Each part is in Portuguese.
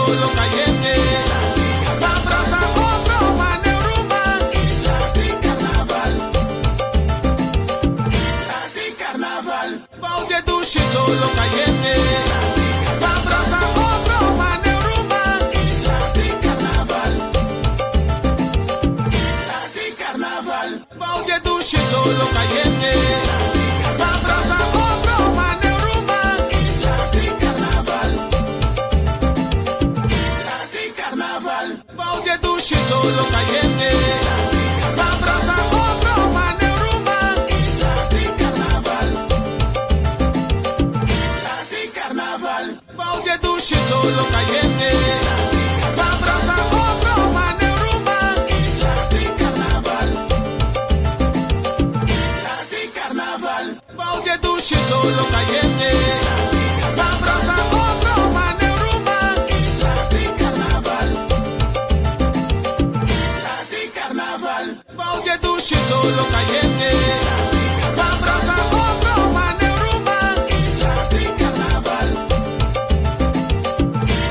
solo caliente. Abraza otro maneuruma. Isla de carnaval. Isla de carnaval. Baude dushi solo caliente. Abraza otro maneuruma. Isla de carnaval. Isla de carnaval. Baude dushi solo caliente. Abraza otro maneuruma. Isla de carnaval. Isla de carnaval. Baude dushi solo caliente. Abraza otro maneuruma. Isla de carnaval. Isla de carnaval. Baude dushi solo caliente. Abraza otro maneuruma. Isla de carnaval. Isla de carnaval. Baude dushi solo caliente. Abraza otro maneuruma. Isla de carnaval. Isla de carnaval. Baude dushi solo caliente. Abraza otro maneuruma. Isla de carnaval.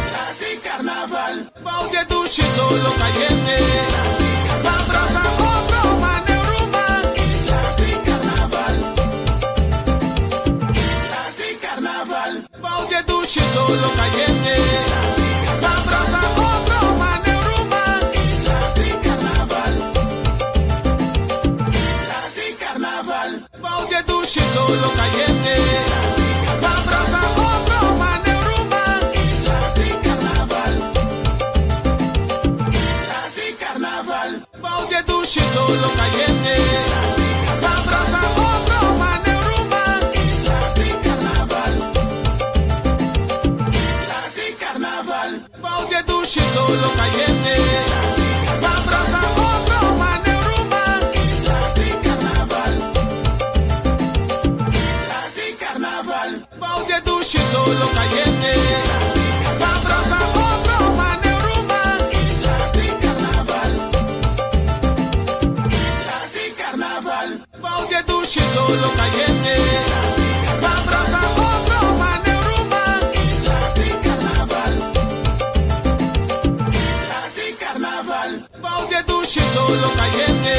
Isla de carnaval. Baude dushi solo caliente. Abraza otro maneuruma. Isla de carnaval. Isla de carnaval. Baude dushi solo caliente. Abraza otro maneuruma. Isla de carnaval. Isla de carnaval. Baude dushi solo caliente. Abraza otro maneuruma. Isla de carnaval. Isla de carnaval. Baude dushi solo caliente. Abraza otro maneuruma. Isla de carnaval. Isla de carnaval. Baude dushi solo caliente. Abraza otro maneuruma. Isla de carnaval. Isla de carnaval. Baude dushi solo caliente. Abraza otro maneuruma. Isla de carnaval. Isla de carnaval. Baude dushi solo caliente. Abraza otro maneuruma. Isla de carnaval. Isla de carnaval. Baude dushi solo caliente.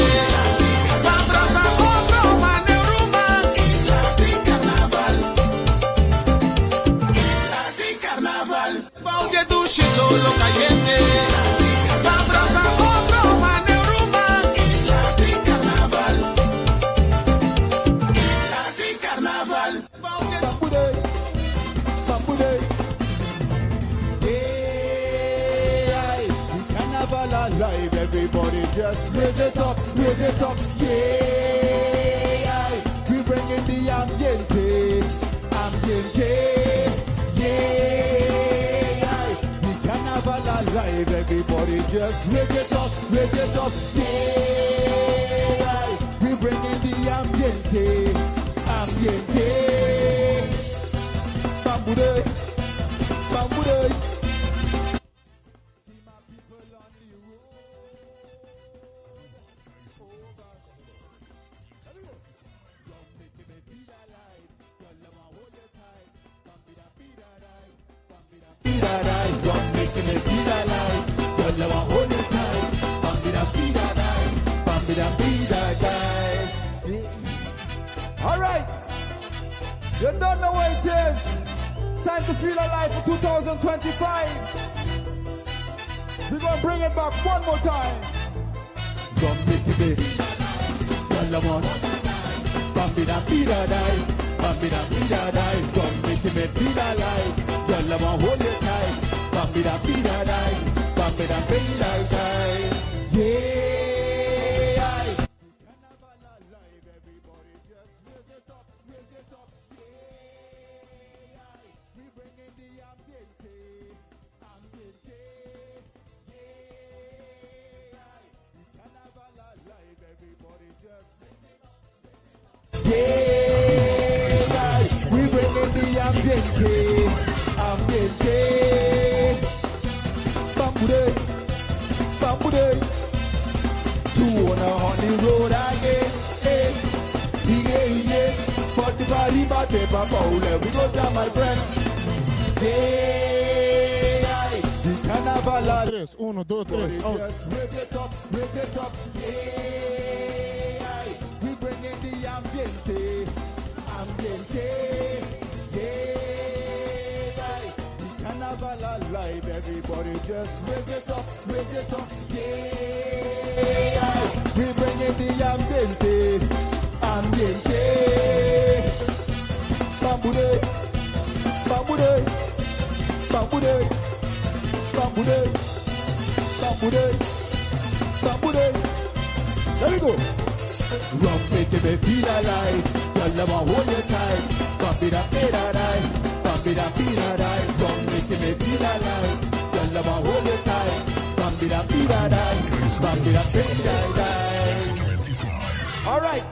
Abraza otro maneuruma. Isla de carnaval. Isla de carnaval. Baude dushi solo caliente. Abraza otro maneuruma. Isla de carnaval. Isla de carnaval. Baude Carnival alive, everybody just raise it up, yeah. We bring in the ambiente, yeah. The carnival alive, everybody just raise it up, yeah. We bring in the ambiente, Bambude. All right, you don't know what it is. Time to feel alive for 2025. We're gonna bring it back one more time. Come make it big. Come make it feel alive. Girl, hold it tight. Yeah. Everybody just raise it up, yeah. We bring in the ambiente, yeah. Carnival alive, everybody just yeah. We bring in the ambiente. Bambude. 200 on the road again. Yeah. For the party, but we go down, my friend. Yeah. carnaval. 3, 1, 2, 3, out. Just break it up, yeah. We bring in the ambiente, yeah. The carnival alive, everybody just break it up, yeah. We bring in the ambiente, Bambude, bambude, bambude, bambude, bambude, bambude. Let me go. Rum making me feel alive. Girl, let me hold you tight. Bump it up, feel alive. Bump it up, feel alive. Rum making me feel alive. Girl, let me hold you tight. Bump it up, feel alive. Bump it up, feel alive. All right.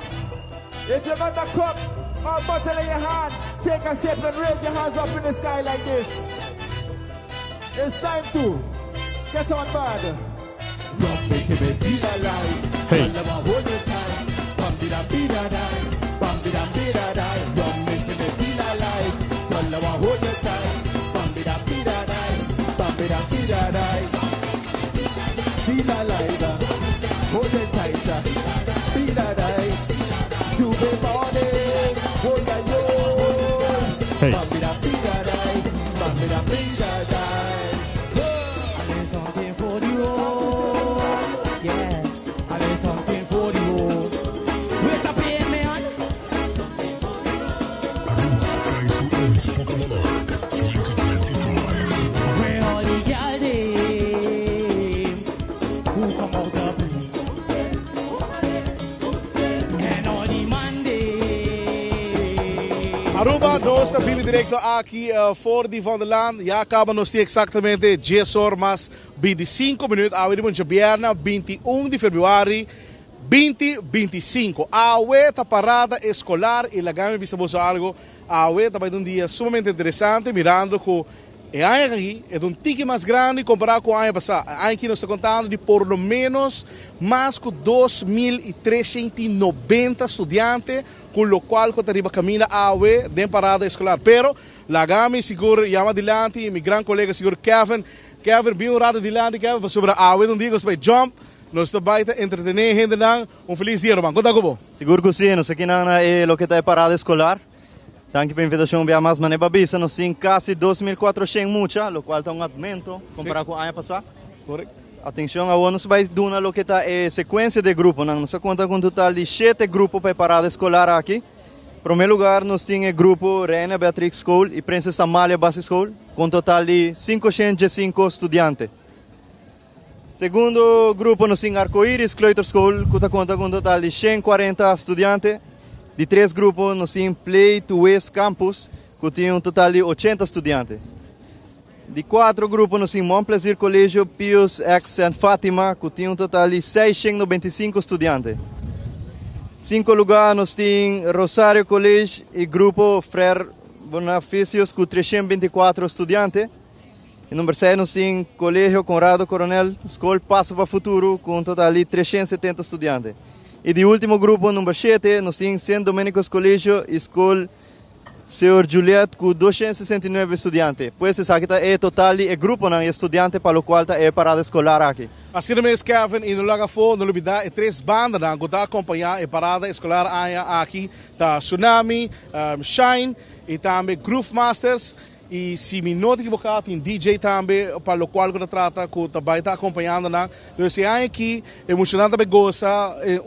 If you got a cup or bottle in your hand, take a sip and raise your hands up in the sky like this. It's time to get on board. Rum making me feel alive. Hey. Hold your time. Bump it up, beat a die. Bump it up, beat a die. Rum making me feel alive. Hold your time. Bump it up, beat a die. Bump it up, beat a die. Feel alive. Hold it tight. Beat a die. Juve morning. Hold your yo. Hey. Bump it up, beat a die. Bump it up, beat a die. Allez, something for the road. Yeah. Allez, something for the road. Wait up here, man. Where all the girls them who come out the blue, and all the Monday. Aruba, no está vindo direto aqui voor die van de land. Ja, acaba nos exatamente 10 horas, mas 25 minutos. Hoje é viernes, 21 de fevereiro 2025. Hoje a parada escolar e lá gami bisamos algo. Hoje também um dia sumamente interessante, mirando que o ano aqui é tique mais grande comparado com o ano passado. O ano aqui nós estamos contando de por lo menos mais que 2.390 estudantes, com o qual que arriba caminha hoje de parada escolar. Pero lá gami seguro chama adiante, meu grande colega seguro Kevin, bem um rato adiante, Kevin, sobre hoje um dia nós vai jump. Nós estamos para entretener gente. Feliz dia, Roman. Conta como? Seguro que sim, nós aqui é o que está parada escolar. Tanto pela invitação via mais mané babisa, nós temos quase 2.400 mucha, o qual está um aumento comparado com o ano passado. Correto. Atenção, agora nós vamos dar o que está sequência de grupo, nós conta com um total de 7 grupos para parada escolar aqui. Em primeiro lugar, nós temos o grupo Reina Beatrix School e Princesa Amália Base School, com um total de 505 estudantes. Segundo grupo, nós temos Arco-Íris Cloitor School, que conta com um total de 140 estudantes. De 3 grupos, nós temos Play to West Campus, que tem um total de 80 estudantes. De 4 grupos, nós temos Mont Plaisir Colégio Pius X St. Fátima, que tem um total de 695 estudantes. 5 lugares, nós temos Rosário College e grupo Frère Bonafícios, com 324 estudantes. E número 6, nós temos Colégio Conrado Coronel School Passo para o Futuro, com um total de 370 estudantes. E de último grupo, número 7, nós temos St. Domenicos Colégio e School Sr. Juliet, com 269 estudantes. Pois esse aqui é o total de grupo de estudantes para o qual é parada escolar aqui. Assim mesmo, Kevin, e no lugar for, no Lubida, 3 bandas que estão acompanhando a parada escolar aqui. Tá Tsunami, Shine e também Groove Masters. E se me não equivocar, tem DJ também, para o qual eu trata, que também está acompanhando. Então, esse ano aqui, emocionante também gosta, é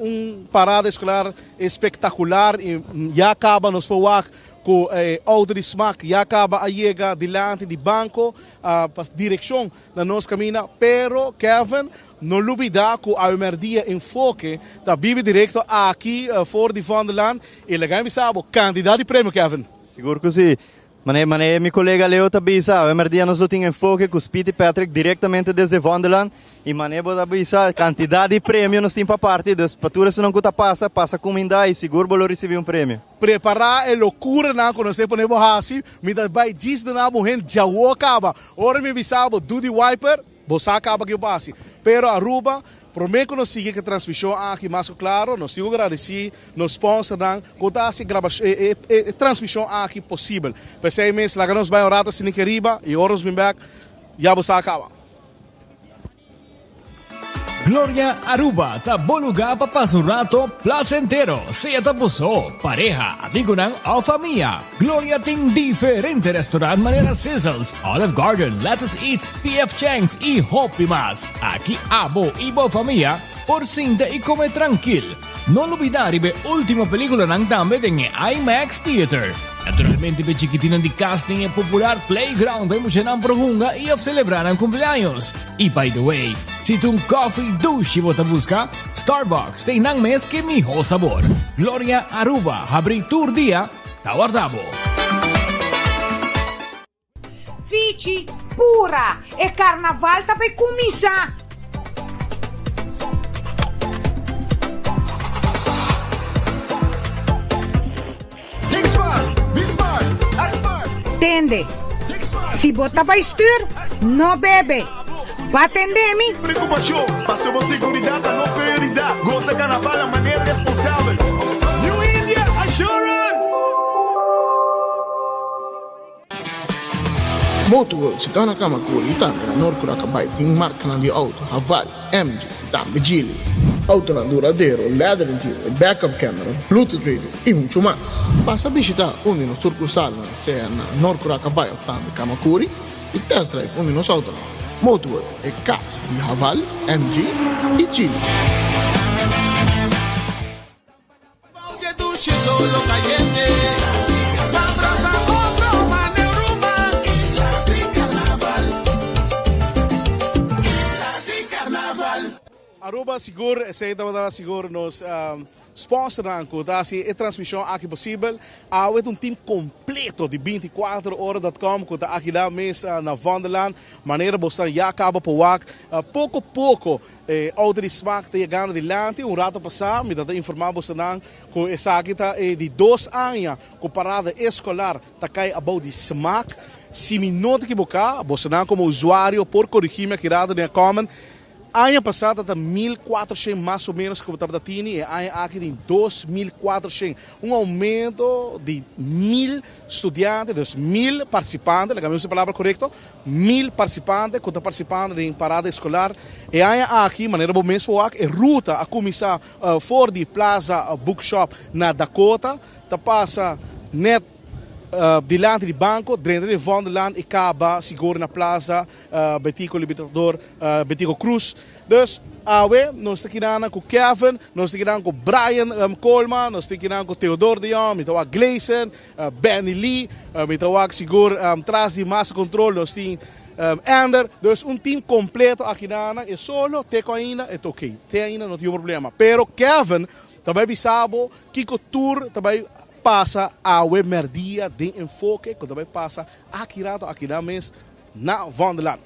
parada escolar espetacular, e já acaba nos POAC com auto de smack, já acaba a chegar diante do banco, para a direção da nossa caminha, pero, Kevin, não olvida que a emerdia enfoque da Bibi direto aqui, fora de Vanderland, e legal, sabe, candidato de prêmio, Kevin. Seguro que sim. Mané, meu colega Leo Tabisa, o emerdia nós temos enfoque com o Speedy Patrick diretamente desde Vanderland e mané boda bisa quantidade de prêmio nós temos para parte, das paturas não custa passa comida e seguro vou receber prêmio. Preparar é loucura não quando você põe borracha, me dá vai diz de nabo gente já o acaba. Ora me bisabo do de wiper, você acaba que eu passe. Pero Aruba prometo que nós siga que a transmissão aqui mais claro, nós sigo agradecer, nos sponsor dan, contar assim transmissão aqui possível. Pensei mesmo, lá que nós vai orada se nem queriba e horas me back, já você acaba. Gloria Aruba, taboluga papasurato placentero, sea tapuso, pareja, amigo ng o familia. Gloria ting diferente restaurant manera Sizzles, Olive Garden, Lettuce Eats, PF Chang's y Hopi Mas. Aquí abo ibo familia, por cinta y come tranquil. No olvidar ibe última película ng dame ng IMAX Theater. Naturalmente, be chiquitinan di casting e popular playground ay mucha ng prohunga y of celebrar ang cumpleaños. Y by the way, si tung coffee douche mo busca, Starbucks tay nang mes que miho sabor. Gloria Aruba, habri tour dia, tawardabo. Fici, pura, e carnaval tá pe começar. Tende. Si bota para estir, no bebe. Va atender-me. Preocupação, passou a segurança, não prioridade. Gosta carnaval de maneira responsável. New India Assurance. Motorworld si Tana Kamakuri tambe na Norcura Kabay ting marca na di auto Haval, MG, tambe Geely. Auto na duradeiro, leather interior, backup camera, Bluetooth radio e mucho más. Passa a visitar uno sucursal sea na Norcura Kabay of tambe Kamakuri e test drive uno auto na Motorworld e cast di Haval, MG e Geely. Oye, dulce, solo caliente. Abraza otro maneuruma. Isla de Carnaval. Isla de Carnaval. Aruba siguro, sei da siguro nos sponsoran com dasi e transmissão aqui possível. Há um time completo de 24horas.com que está aqui na mesa na Wonderland. Maneira você já acaba por wak. Pouco a pouco, outra smaak está chegando adiante. Rato passado, me dá informar você não que essa aqui está de 2 anos comparada escolar está cai about de smaak. Se me não equivocar, você não como usuário por corrigir-me aqui na comment. Ano passado está 1.400 mais ou menos que estava tini e ano aqui tem 2.400, aumento de 1.000 estudantes, dus 1.000 participantes, la cambiamos a palavra correcto, 1.000 participantes que estão participando em parada escolar e ano aqui, maneira bom mesmo, é ruta a começar fora de Plaza Bookshop na Dakota, tá passa net dilante di banco, dentro di Wonderland e acaba siguro na plaza Betico Libertador, Betico Cruz. Dus nós estamos aqui com Kevin, nós estamos aqui com Brian Coleman, nós estamos aqui com Theodore de Jong, met ook Gleason, Benny Lee, met ook siguro tras de massa controle, nós temos Ander. Dus time completo aqui e solo teco ainda é ok, te ainda não tem problema. Pero Kevin também bisabo, Kiko Tour também passa a merdia de enfoque que também passa aqui na mesa na Wonderland.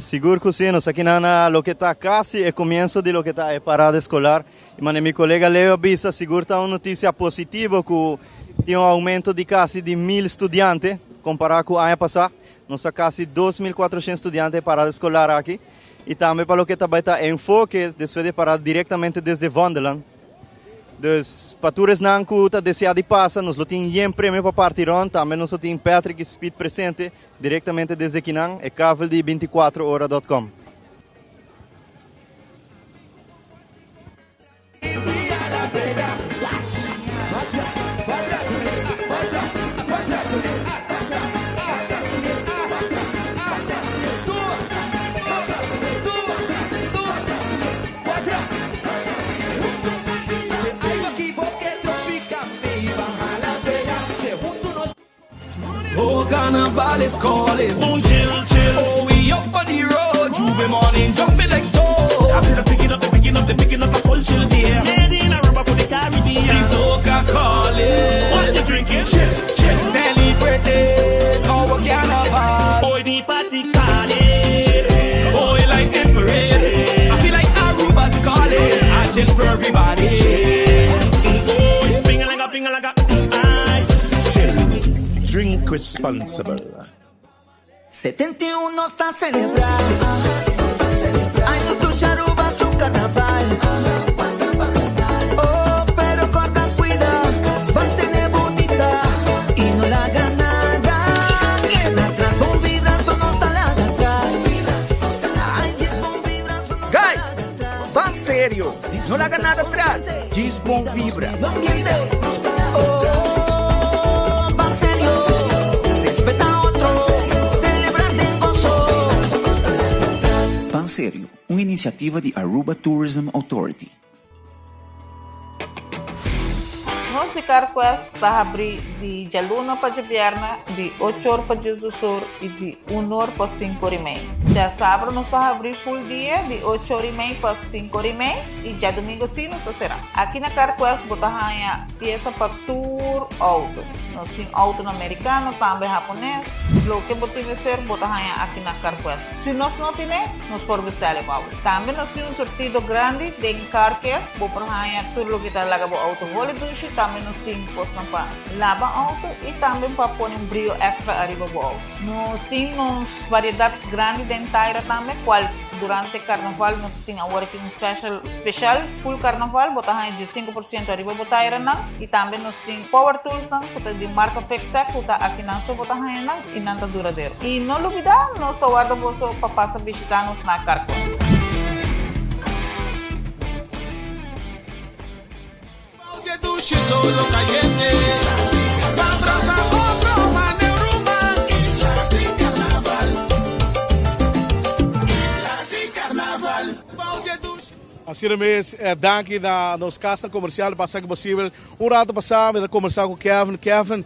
Seguro que sim, nós aqui na lo que está quase é começo de lo que está é parada escolar. E meu colega Leo avisa, seguro está uma notícia positiva que tem aumento de quase de 1.000 estudantes comparado com o ano passado. Nós temos quase 2.400 estudantes parada escolar aqui. E também para lo que também está enfoque, después de parar diretamente desde Wonderland. Dus patures não que deseja de passar, nós temos um prêmio para partirão, também nós temos Patrick Speed presente diretamente desde Quinan, e cable de 24horas.com. Oh, carnaval is calling. Oh, chill, chill. Oh, we up on the road. Juve morning, jumping like so. I see them picking up a full chill here. Made in a rubber for the Caribbean. It's Oka calling. What you drinking? Chill, chill. Celebrating our carnaval. Boy, the party calling. Boy, like Emperor. I feel like Aruba's calling. I chill for everybody. Oh, ping-a-langa. Drink responsible. 71 está celebrando. Ay, no tu Aruba su carnaval. Oh, pero con cuidado, mantén bonita y no la haga nada. Que atrás con vibranzo no está la gas. Ay, con vibranzo no No le haga nada atrás. Gisbon vibra. Oh, van serio, respeta a otros, celebrar del gozo. Pan Serio, uma iniciativa de Aruba Tourism Authority. Nós de Carquest está abrir de Jaluna para Vierna, de 8 horas para Jesus e de 1 hora para 5 horas e meia. Já sábado nós está abrir full dia, de 8 horas e meia para 5 horas e meia, e já domingo sim nós será. Aqui na Carquest botar a peça para tour auto. Nós temos auto americano, também japonês. O que podemos ser botar aqui na Carquest. Se nós não temos, nós podemos vestir o auto. Também nós temos um sortido grande de carquer, botar tudo o que está lá no auto holiday. Também nós temos para lavar auto e também para pôr um brilho extra arriba do auto. Nós temos variedade grande de inteira também, qual durante o carnaval nós temos a working special full carnaval, botar de 5% arriba do inteira e também nós temos power tools de marca Fextec, que está aqui na sua botar e não está duradouro. E não olvidar, nós guardamos para passar visitar-nos na Carquest. Solo caliente, otro maneuruman. Isla de Carnaval, Isla de Carnaval. Assim mesmo, danke na nos casas comercial para ser possível. Rato passado, eu conversar com Kevin. Kevin,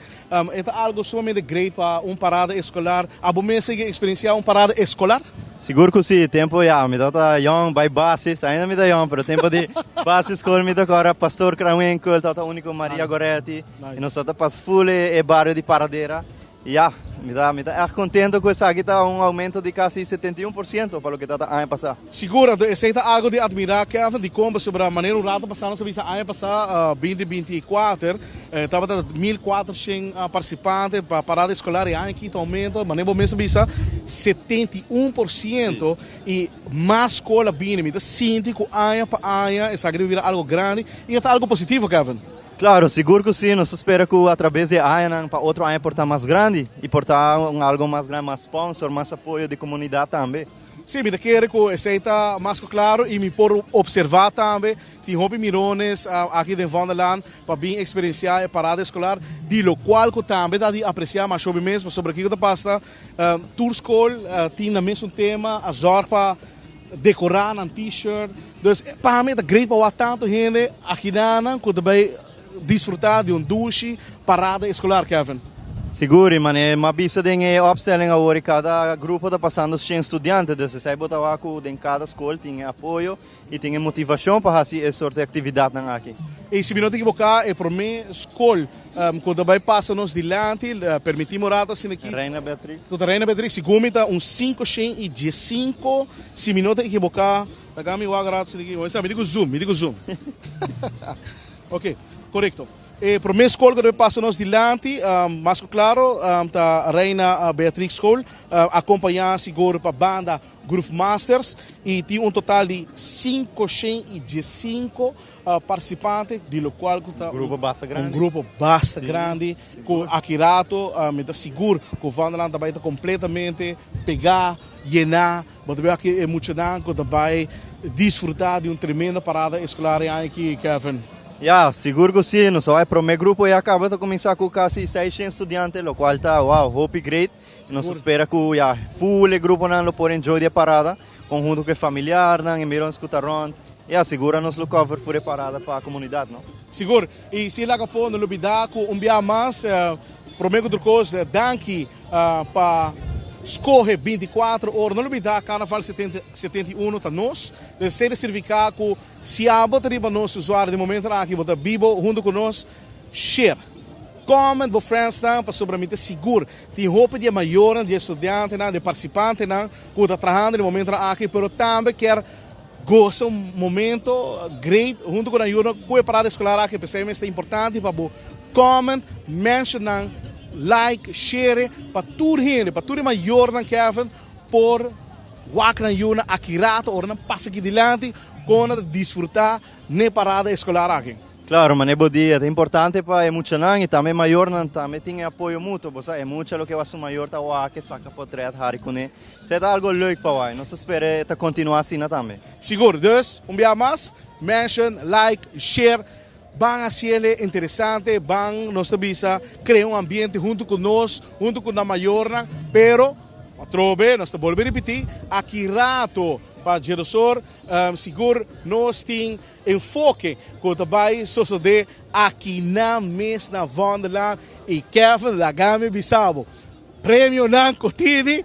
é algo sumamente great para parada escolar. A você seguir experienciar parada escolar? Seguro que sim, tempo já, me dá young by bases, ainda me dá young, pero tempo de base escola me dá agora Pastor Krawinkel, tata único Maria Goretti, e nós tata pas full e barrio de Paradeira. E me dá contento com essa aqui tá aumento de quase 71% para o que tá ano passado. Seguro, isso é algo de admirar, Kevin, de como sobre a maneira o rato passado, sobre essa ano passado, 2024, estava 1.400 participantes para parada escolar e ano aqui aumento, maneira mesmo bisa 71% e mais escola bem, me dá 5 ano para ano, essa aqui vira algo grande e é algo positivo, Kevin. Claro, seguro que sim, nós espera que através de ano para outro ano portar mais grande e portar algo mais grande, mais sponsor, mais apoio de comunidade também. Sim, me quero que seja mais claro e me por observar também que houve mirones aqui em Vanderland para bem experienciar a parada escolar, de lo qual que também dá de apreciar mais sobre mesmo sobre aquilo que passa. Tour School tem no mesmo tema, a zorpa decorar na t-shirt. Então, para mim é great para tanto gente aqui na que também desfrutar de duche parada escolar, Kevin. Seguro, mas é uma vista de opstelling agora cada grupo está passando 100 estudantes, então se botar que em cada escola tem apoio e tem motivação para fazer essa sorte de atividade aqui. E se me não equivocar, é para mim escola quando vai passar nos dilante, permitimos rata assim aqui. Reina Beatriz. Reina Beatriz, se gomita 515, se me não equivocar, tá cá me o agrado assim aqui. Me digo zoom. Ok. Correto. Para a escola que passa nos dilante, mais claro, a Reina Beatrix School, acompanhar seguro para a banda Groove Masters e tem total de 515 participantes, de lo qual um grupo bastante grande, com Akirato, me dá seguro que o Vanderland vai completamente pegar, llenar, mas também aqui emocionar, que vai desfrutar de tremenda parada escolar aqui, Kevin. Seguro que sim, não só é para o meu grupo e acaba de começar com quase 600 estudantes, o qual está, hope great. Nós espera que o full grupo não pode enjoy a parada, conjunto com familiar, e miram escutaron, e segura nos cover for a parada para a comunidade, não? Seguro, e se lá que for, não olvidar que dia mais, para o meu grupo, danke para escorre 24 horas, não olvidar Carnaval 71 para nós, de ser certificado que se a bateria nosso usuário de momento aqui, botar vivo junto com nós, share. Comment com friends para sobramente seguro. Tem roupa de maior, de estudante, de participante, que está trabalhando de momento aqui, mas também quer gostar um momento great junto com a ajuda que a parada escolar aqui, é importante para comment, mencionar, like, share, para tudo gente, para tudo maior na Kevin, por wak na yuna akirato, ou não passa aqui adiante, com desfrutar na parada escolar aqui. Claro, mas é dia é importante para emocionar e também maior não também tem apoio mútuo, você é muito o que vai ser maior tá o que saca portrait hari com ele. Se é algo leuk para vai, não se espera tá continuar assim também. Seguro, dus dia mais, mention, like, share, van a ser interessante, van nos bisa criar ambiente junto com nós, junto com a maior, pero trove, nós vamos repetir, aqui rato para Jerusalém, seguro nós tem enfoque que também sucede aqui na mesma Wonderland e Kevin da Gama Bissau. Prêmio não cotini,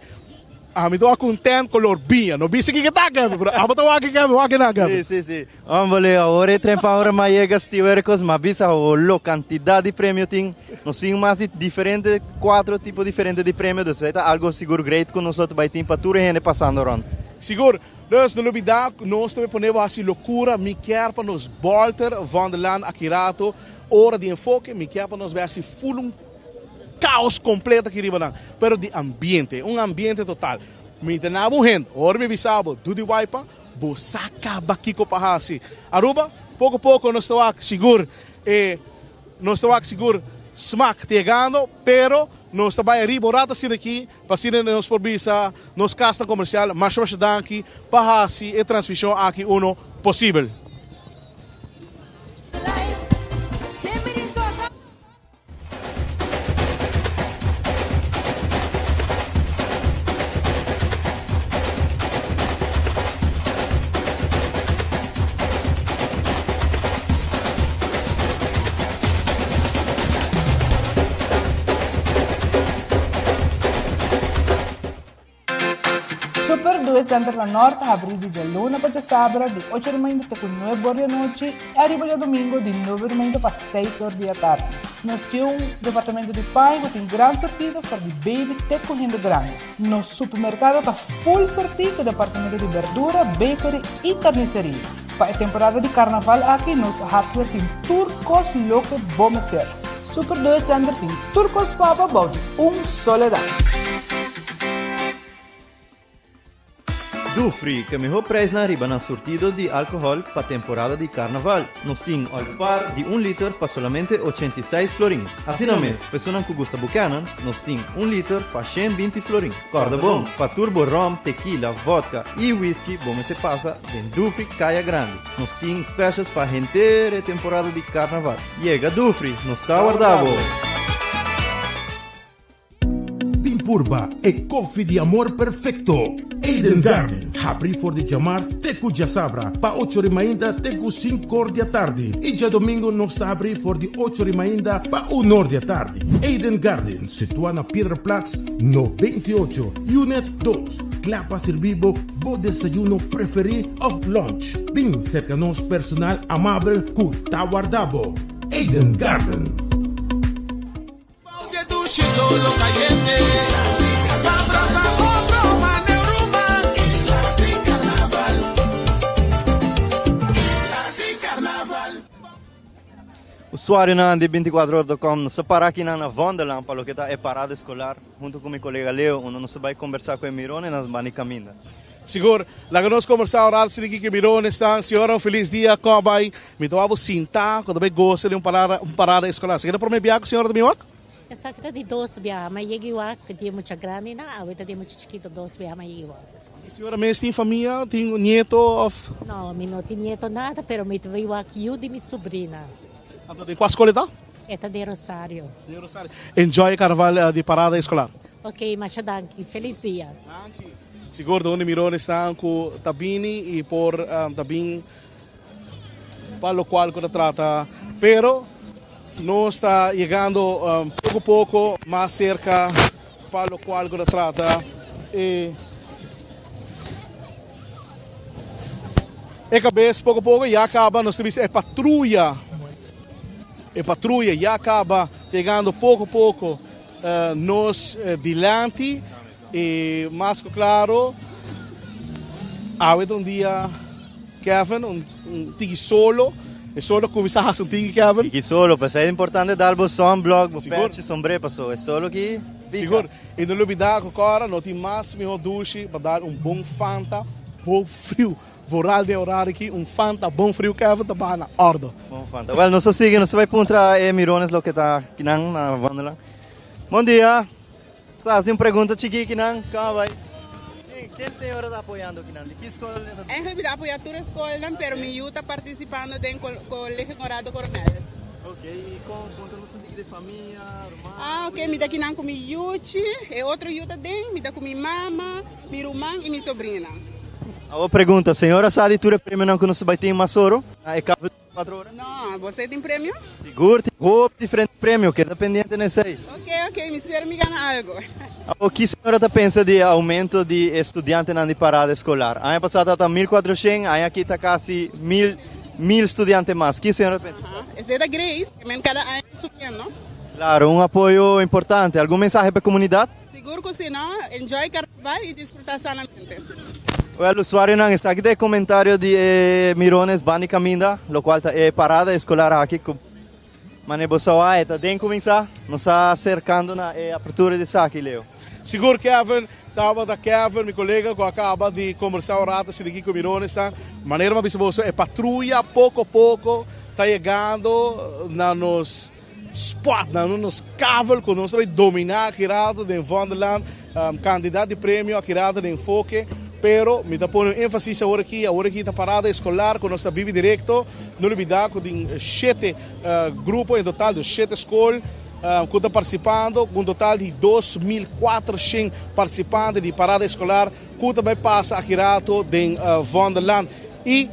me estou contente com o Orbinha. Não vi se que está, Kevin, mas estou aqui, Kevin, aqui na Kevin. Sim. Vamos ver, agora 30 horas mais chega estivercos, mas bisa a quantidade de prêmio tem, nós temos mais de diferentes, 4 tipos diferentes de prêmio, então é algo seguro great que nós vai ter para tudo gente passando around. Seguro. Dus, no lubida, nós também ponemos assim loucura, me quer para nos Walter Wonderland aqui rato, hora de enfoque, me quer para nos ver assim full caos completo aqui riba, pero de ambiente, ambiente total. Me tenabo gente, hora me bisabo, do de wipa, bo saca bakiko para assim. Aruba, pouco a pouco nós estamos seguro, smack chegando, pero nós também riborata assim aqui, para assim nos porbisa, nos casta comercial, mas danki, para assim e transmissão aqui uno possível. Super 2 Center na Norte abre de luna para sábado de 8h30 até 9h da noite e arriba de domingo de 9h30 para 6h da tarde. Nós temos departamento de pai que tem grande sortido para de baby até correndo grande. Nosso supermercado está full sortido departamento de verdura, bakery e carniceria. Para a temporada de carnaval aqui nos hardware tem turcos loco bomester. Super 2 Center tem turcos papa bode soledade. Dufri, que melhor preço na riba na sortido de álcool para temporada de carnaval. Nós temos oil par de 1 litro para solamente 86 florins. Assim não mesmo, pessoa que gosta Buchanan, nós temos 1 litro para 120 florins. Corda bom, para turbo rum, tequila, vodka e whisky, bom se passa em Dufri Caia Grande. Nós temos specials para a inteira temporada de carnaval. Chega Dufri, nós está guardado. Pimpurba é coffee de amor perfeito. Eden Garden, abre for de chamar Teku Jasabra, pa 8h30 Teku 5h da tarde. E já domingo nós está abrir for de 8h30 pa 1h da tarde. Eden Garden, situado na Pieterplatz 98, Unit 2. Clapa servibo, bo desayuno preferido of lunch. Bem cerca nos personal amável que está guardado. Eden Garden. Usuário na de 24horas.com, se parar aqui na Wonderland para o que é parada escolar, junto com meu colega Leo, onde nós vai conversar com o Mirone e nós vamos caminhar. Seguro, lá que nós conversamos oral, se ninguém que Mirone está, senhora, um feliz dia, como vai? Me tomo sinta, quando bem gosta de parada escolar. Você quer para me viajar, senhora, do meu? Essa aqui de 2 biya, may yagiwa, que muito grande na, awit de muito chiquito 2 biya may yagiwa. Senhora, mas tem família, tem nieto of? Não, não tem nieto nada, pero may yagiwa kiyo de minha sobrinha. De qual escola está? Esta de Rosário. De Rosário. Enjoy carnaval de parada escolar. Ok, machadanki. Feliz dia. Seguro onde Mirone está com Tabini e por Tabin para o qual que trata, pero não está chegando pouco a pouco mais cerca para o qual que trata e cabeça pouco a pouco já acaba nós temos patrulha. A patrulha já acaba chegando pouco a pouco nos dilante e mais claro há um dia Kevin tigi solo e solo começar a tigi Kevin tigi solo mas é importante dar o sunblock o patch sombre passou é solo que seguro e no lubida agora não tem mais melhor duche para dar bom fanta bom frio. Voral de horário aqui, Fanta, bom frio, Kevin, tá na ordem. Bom Fanta. Well, nós seguimos, nós vai puntra Mirones, lo que tá aqui na Vandaland. Bom dia. Assim, uma pergunta chiqui, Kinang, como vai? Quem senhora está apoiando aqui? ¿De qué escuela? En realidad apoyo a toda escuela, pero mi hijo está participando en Colegio Conrado Coronel. Ok, e como você de família, irmã? Ah, ok, me dá aqui com mi yuchi, e outro yuta também, me dá com mi mama, mi irmã e mi sobrina. A pergunta, senhora, sabe tu prêmio não que nós vai ter em Masoro? É cabo de 4 horas? Não, você tem prêmio? Seguro, tem diferente prêmio, que é dependente nesse aí. Ok, me espero me ganhar algo. O que a senhora está pensando de aumento de estudante na parada escolar? Ano passado está 1.400, aí aqui está quase 1.000 estudantes mais. O que a senhora pensa? Esse é da Grace, cada ano subindo, não? Claro, um apoio importante. Algum mensagem para a comunidade? Seguro que sim, não? Enjoy carnaval e desfrutar sanamente. Well, o usuário não está aqui de comentário de Mirones Bani Caminda, lo qual é parada escolar aqui. Mas Bosawa está bem começar, nos está acercando na abertura de saque, Leo. Seguro, Kevin, estava da Kevin, meu colega, que acaba de conversar o rato aqui com o Mirones, tá? Maneira mais boa, é patrulha, pouco a pouco, está chegando na nos spot, na nos cavel, que nós vamos dominar aqui rato de Vandaland, candidato de prêmio aqui rato de enfoque. Pero me está pondo ênfase agora aqui está parada escolar, que nós está vive direto, não olvidar que tem 7 grupos em total, de 7 escolas, que estão participando, com um total de 2.400 participantes de parada escolar, que também passa aqui rato em Vandaland. E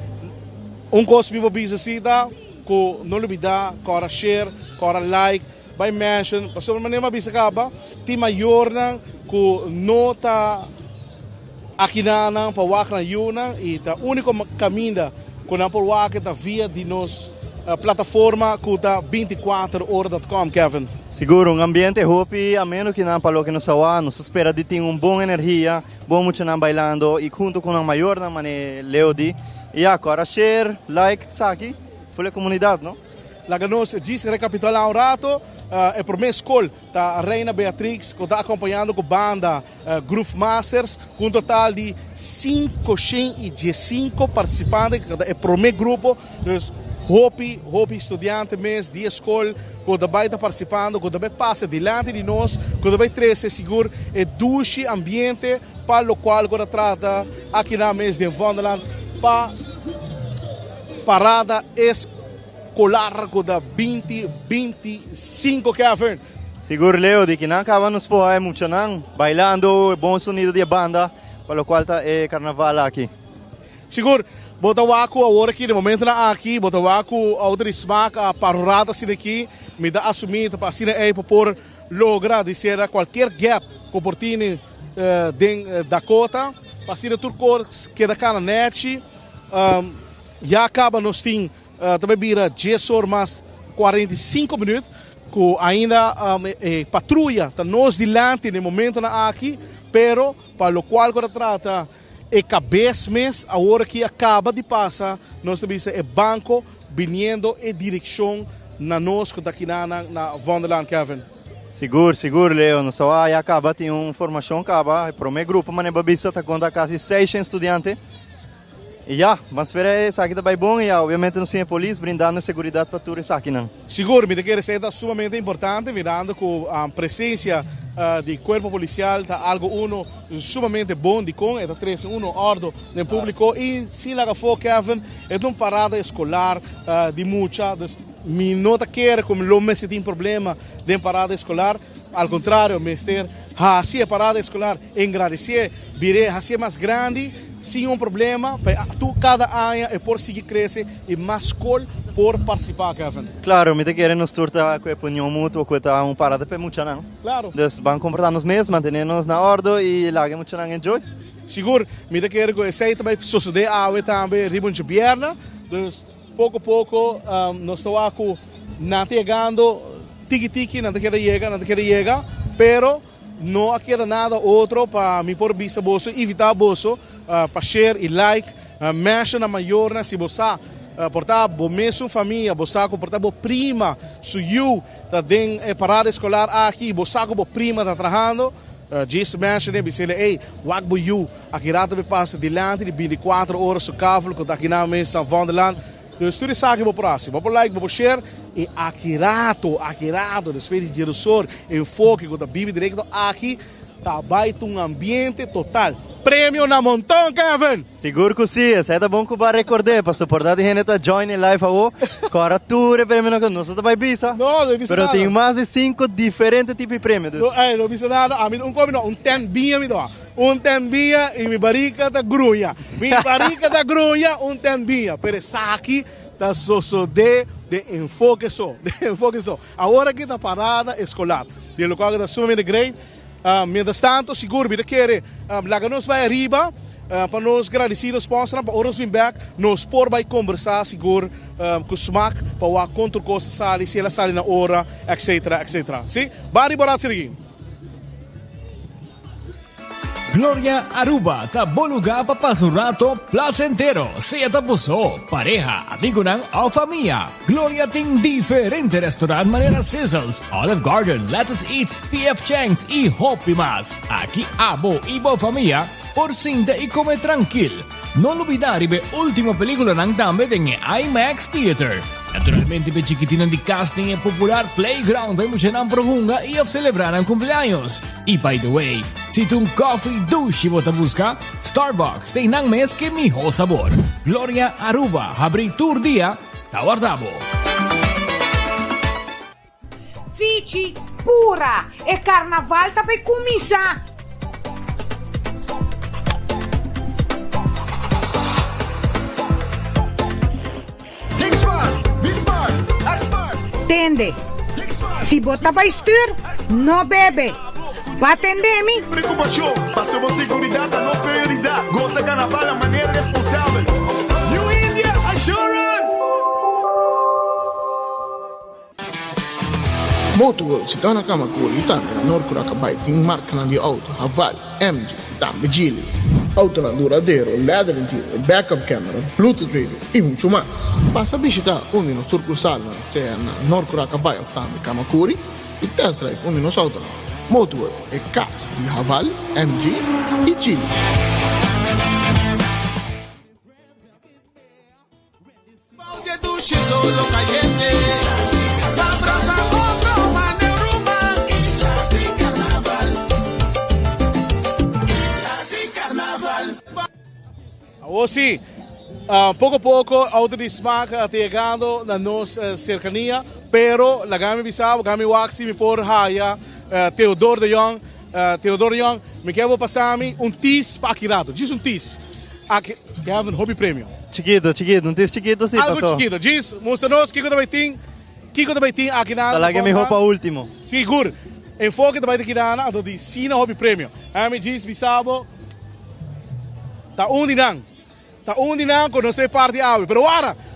coisa que eu precisa, que não olvidar, que share, que like, vai mention, para sobre maneira que acaba, tem maior que não está aqui na pawak na yuna e o único caminho que na pawak é via de nos plataforma que está 24horas.com, Kevin. Seguro, ambiente hopi, a menos que não falou que nos awa, nos espera de ter boa energia, bom muito não bailando e junto com a maior na mane Leodi e agora share, like, saque, foi a comunidade, não? Lá que nós diz recapitular um rato, é por minha escola, a Reina Beatrix, que está acompanhando com a banda Groove Masters, com um total de 515 participantes, é por meu grupo, nós Hopi estudante mesmo de escola, que também está participando, que também passa diante de nós, que também traz seguro e duche ambiente para o qual que trata aqui na mesa de Vandaland para parada escolar da 2025, Kevin. Seguro, Leo, de que não acabamos por muito não, bailando, bom sonido de banda, para o qual é carnaval aqui. Seguro. Botawaku agora aqui, no momento na aqui, Botawaku outra smack a parurada assim aqui, me dá assumido para assim aí para lograr dizer qualquer gap que oportune de Dakota, para assim turcor que da cana net, já acaba nos tem também vira 10 horas mais 45 minutos, que ainda patrulha tá nós dilante no momento na aqui, pero para o qual agora trata e cabeça mês, a hora que acaba de passar, nós temos o banco vindo em direção na nós que está aqui na Vandaland, Kevin. Seguro, Leo. Nós só acaba tem uma formação, acaba, para o meu grupo, mas babista está conta quase 600 estudantes. E vamos ver isso aqui também bom e obviamente nós temos a polícia brindando segurança para tudo isso aqui não. Seguro, me quer dizer sumamente importante, mirando com a presença do corpo policial, está algo sumamente bom de com, está 3-1 ordem do público e se lá for Kevin, é uma parada escolar de muita, me nota que como o mês tem problema de parada escolar, ao contrário, mestre, assim a parada escolar agradecer, virei assim mais grande, sem problema, cada ano é por seguir crescer e mais escola por participar, Kevin. Claro, me querem nos tortar com a opinião mútua, com a parada para muito não. Claro. Então, vamos comportar-nos mesmos, manter-nos na ordem e lá que muito não enjoy. Seguro, me querem que esse aí também suceder a também ribon de perna, então pouco a pouco nós estamos aqui não chegando tiki-tiki, não quer chegar, pero não queda nada outro para me pôr vista bolso, evitar bolso, para share e like, mention na maior, se você portar bo mesmo família, você portar bo prima, su you, tá den parada escolar aqui, você bo prima tá trabalhando, Deze mensen hebben gezegd, hey, wat bij jou? Akirato we passen die land, die binnen 4 uur zo kavel, komt akina mensen van de land. Dus toen is zaken operatie. Wat like, wat share, e Akirato, dus weet je, Jerusalem, en foco, que a Bíblia directo aqui, trabalha um ambiente total. Prêmio na montão, Kevin! Seguro que sim, essa é bom que vai recordar, para suportar de gente a join in live ao, agora tudo prêmio que não só vai bisa. Não, não bisa. Pero tem mais de 5 diferentes tipos de prêmios. Não bisa nada, a mim um ten binha me dá. Um ten binha e mi barriga da grunha. Mi barriga da grunha, um ten binha. Pero essa aqui tá só de enfoque só, Agora aqui tá parada escolar. De local que tá sumamente grande. Mientras tanto, seguro, vida quer, lá nos vai arriba, para nos agradecer os sponsors, para horas vir back, nos por vai conversar, seguro, com o smack, para o contra o custo sali, se ela sali na hora, etc. Sim? Bari borat sirigi. Gloria Aruba, ta bom lugar para passar um rato placentero. Seja tapuso, pareja, amigo ou família. Gloria tem diferente restaurante manera Sizzles, Olive Garden, Lettuce Eats, PF Chang's e Hopi Mas. Aqui abo e boa família, por cinta e comer tranquilo. Non olvidar ver última película ng tambe en IMAX Theater. Naturalmente, pe chiquitino di casting e popular playground ay mucha ng prohunga y of celebrar ang cumpleaños. Y by the way, si tu coffee douche mo busca, Starbucks tem nang mes que miho sabor. Gloria Aruba, habri tour dia, tawardabo. Fici pura e carnaval ta pe cominciare. Tende. Si bota para estir, no bebe. Va atendemi. Preocupação, passamos segurança, não prioridade. Goza carnaval de maneira responsável. New India Assurance. Motorworld si torna kama kulitan na Norcura kabay ting marca na di auto, Haval, MG, Tambe Gili. Auto duradero, leather interior, backup camera, Bluetooth radio y mucho más. Pasa a visitar una sucursal en Norcura Cabay of Tambe Kamakuri y test drive unos autos. Motorworld e cars di Haval, MG y Gili. Oh sim, pouco a pouco auto de smack chegando na nossa cercania, pero la gami bisabo, gami waxi mi por haya Theodor de Jong, me quero passar tis para Akirato, diz tis. Aqui, Kevin, hobby prêmio. Chiquito, tis chiquito sim, algo pastor. Chiquito, diz, mostra-nos, Kiko também tem aqui na... Talaga mi roupa último. Seguro, enfoque também aqui na, então diz, sina hobby prêmio. Me diz, bisabo, tá onde não, quando nós temos parte de água. Pero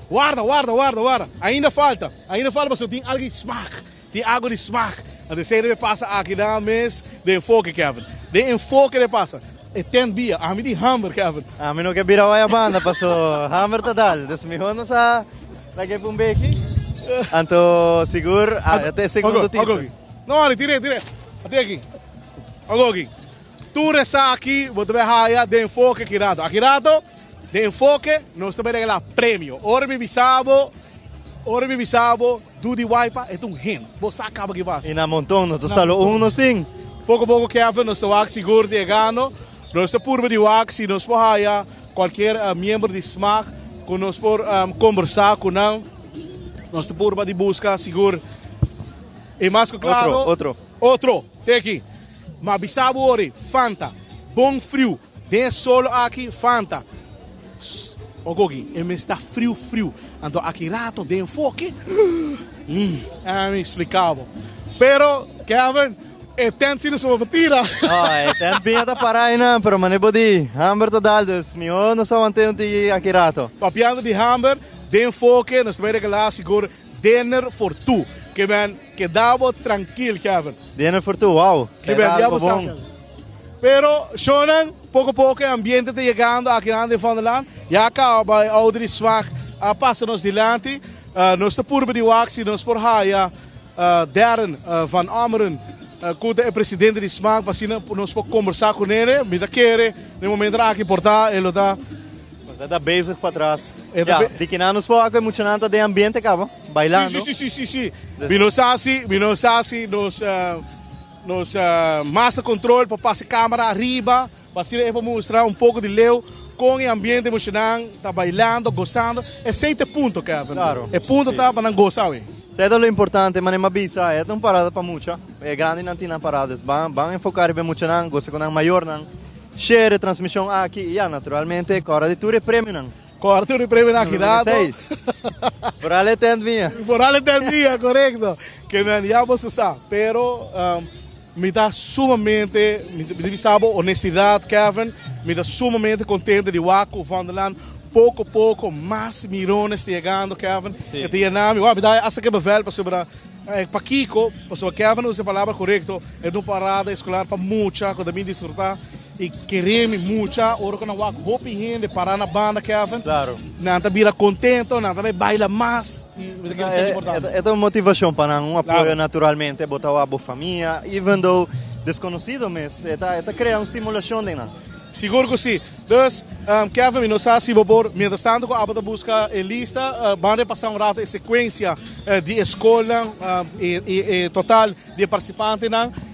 guarda. Ainda falta, mas eu tenho algo de smack. Tem água de smack. A terceira vez passa aqui na mês de enfoque, Kevin. De enfoque de passa. E tem bia, a mim de hamburger, Kevin. A mim não quer virar a banda, passou hamburger total. Desmiho não sa lagi pumbeki. Anto seguro, até segundo tiso. Não, ali, tire. Até aqui. Aqui. Tu resta aqui, vou te ver de enfoque, Akirato. De enfoque, nós também regalar prêmio. Ora me bisabo, do de wipa, é um hen. Você acaba que vai. E na montão, nós só um sim. Pouco a pouco, Kevin, nós estamos seguro de gano. Nós estamos por de wax, e nós podemos qualquer membro de SMAC, que nós podemos conversar com nós. Nós estamos por de busca, seguro. E mais que claro... Outro, tem aqui. Mas bisabo ori, Fanta, bom frio. Tem solo aqui, Fanta. Ogogi, me está frio. Então, Akirato de enfoque. É inexplicável. Pero, Kevin, tem sido sua batida. Tem bem da paraina, pero manebo de hamburger total, dus meu não só mantém de Akirato. Papiando de hamburger, de enfoque, nós também regalar seguro dinner for two. Que man, quedava tranquilo, Kevin. Dinner for two, wow. Que man, já bom. Pero, Shonan, pouco a pouco, o ambiente está chegando aqui na de Vanderland. Já acaba a outra smaak, passa-nos dilante. Nós estamos por de wax, nós por haya, Darren van Ameren, Kuta é presidente de SMAC, para assim nós podemos conversar com ele, me dá querer, no momento aqui portar, ele está... Está basic para trás. De que nos pode é muito nada de ambiente, cabo, bailando. Sim. Nos master control para passar câmera arriba, para assim mostrar um pouco de leu com o ambiente emocionante, está bailando, gozando. É 7 pontos, Kevin. Claro. É ponto tá para não gozar, ué. Isso é o importante, mas não avisa, é uma parada para muita. É grande não tem paradas, vão enfocar bem muito não, gosta com maior não. Share transmissão aqui, e naturalmente, cora de tudo é prêmio não. Cora de tudo é prêmio aqui, nada. Por alle ten via. Por alle ten via, correto. Que não íamos usar, pero me dá sumamente, me sabe, honestidade, Kevin, me dá sumamente contente de Waco Vanderland. Pouco a pouco, mais milhões chegando, Kevin. E tem nome, me dá hasta que bevel para sobre para Kiko, para sobre Kevin usa a palavra correta, é uma parada escolar para muita, quando me desfrutar e queremos muita, hora que não há hopi de parar na banda, Kevin. Claro. Não tá vira contento, não também baila mais. É uma motivação para um apoio naturalmente, botar a boa família, even though desconhecido, mas é criar uma simulação de nada. Seguro que sim. Então, Kevin, não sei se vou mientras tanto, a busca a lista, vamos passar um rato a sequência de escola e total de participantes.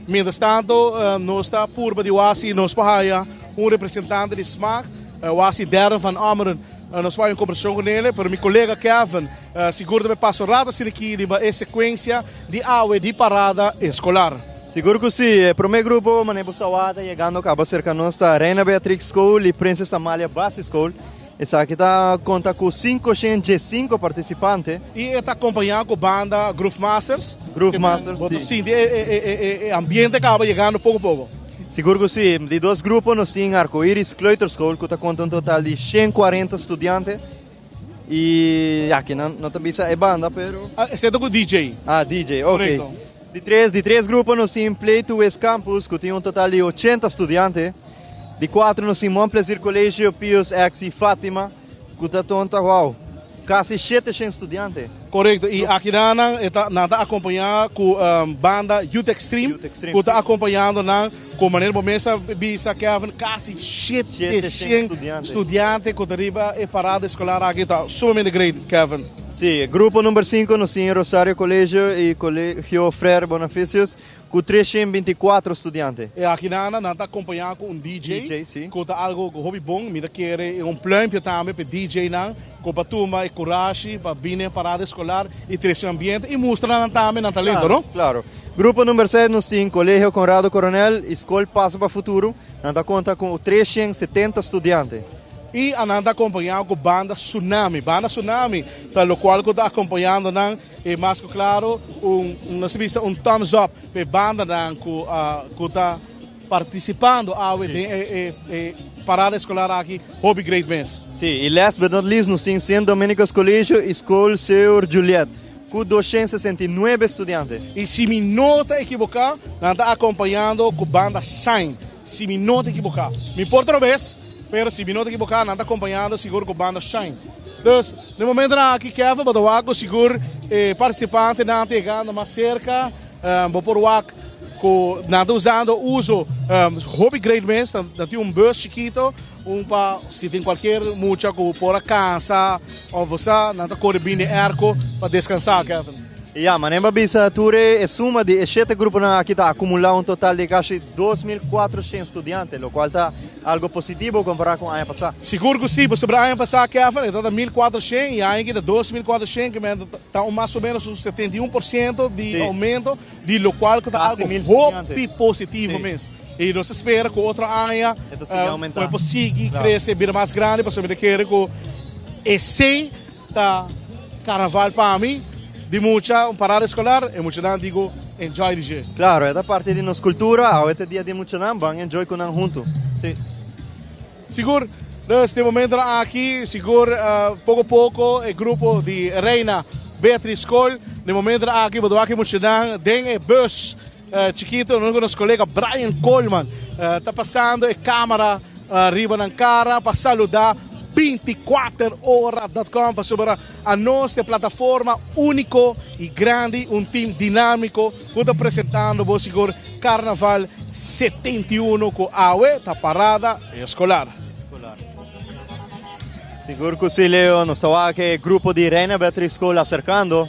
Mientras tanto, nós está por de Wasi, nós para representante de SMAC, Wasi Darren van Ameren. Nós vamos conversar com ele, mas meu colega Kevin, seguro que passa um rato aqui a sequência de aula de parada escolar. Seguro que sim, o primeiro grupo, Mané Bussawata, chegando acaba cerca nossa Reina Beatrix School e Princesa Amália Base School. Essa aqui conta com 505 participantes. E está acompanhando com a banda Groove Masters. Groove Masters, sim. O ambiente acaba chegando pouco a pouco. Seguro que sim, de dois grupos nós temos Arco-Íris Kleuter School, que conta um total de 140 estudantes. E aqui não também é banda, pero... Exceto com DJ. DJ, ok. Correcto. De três grupos nós temos Play to West Campus, que tem um total de 80 estudantes. De 4 nós temos Montplaisir Colégio, Pius X e Fátima, que está quase 700 estudantes. Correto, e aqui está acompanhando com a banda Youth Extreme, que está acompanhando com maneira bomesa, bisa Kevin, quase 700 estudantes que arriba e parada escolar aqui, está sumamente great, Kevin. Sim, grupo número 5 nós temos Rosário Colégio e Colégio Frère Bonafícios, com 324 estudantes. E aqui está acompanhando com um DJ, sim. Que está algo hobby bom, me dá querer um plano também para DJ, com a turma e coragem para vir parada escolar e ter esse ambiente e mostrar também o talento, não? Claro. Grupo número 7 nós temos Colégio Conrado Coronel, Escola Passo para o Futuro, nós conta com 370 estudantes. E anda acompanhando com a banda Tsunami. Banda Tsunami, pelo qual está acompanhando, e mais claro, um thumbs up para a banda que está participando a parada escolar aqui, Hobby Great Mess. Sim, e last but not least, nós temos St. Domenico's Colégio, Escola Seur Juliet, com 269 estudantes. E se me nota equivocar, está acompanhando com a banda Shine. Se me nota equivocar. Me importa outra vez. Pero se me não equivocar, não está acompanhando, seguro com a banda Shine. Então, no momento aqui, Kevin, vou dar o seguro participante, não chegando mais cerca, vou pôr o não está usando uso Hobby Great Mess, tem um bus chiquito, se tem qualquer mucha que por a casa, ou você, não está correndo bem de arco para descansar, Kevin. Mas nem bisa ture suma de 7 grupos aqui está acumulando um total de quase 2.400 estudantes, o qual está algo positivo comparado com o ano passado. Seguro que sim, sobre o ano passado, Kevin, está 1.400 e ainda 2.400, que está mais ou menos um 71% de aumento, de lo qual está algo muito positivo mesmo. E nós esperamos que outro ano vai conseguir crescer, vir mais grande, para saber que esse carnaval para mim, de muita parada escolar e muita não digo enjoy de jeito. Claro, é da parte de nossa cultura, ao este dia de muita não, vão enjoy com nós junto. Sim. Seguro, neste momento aqui, seguro, pouco a pouco, o grupo de Reina Beatrix School, no momento aqui, vou aqui muita não, tem bus chiquito, nosso colega Brian Coleman, está passando a câmera arriba na cara para saludar 24horas.com para a nossa plataforma único e grande, um time dinâmico que está apresentando o seguro Carnaval 71 com a tá parada escolar. Seguro que se leo, não sabe que grupo de Reina Beatriz School acercando,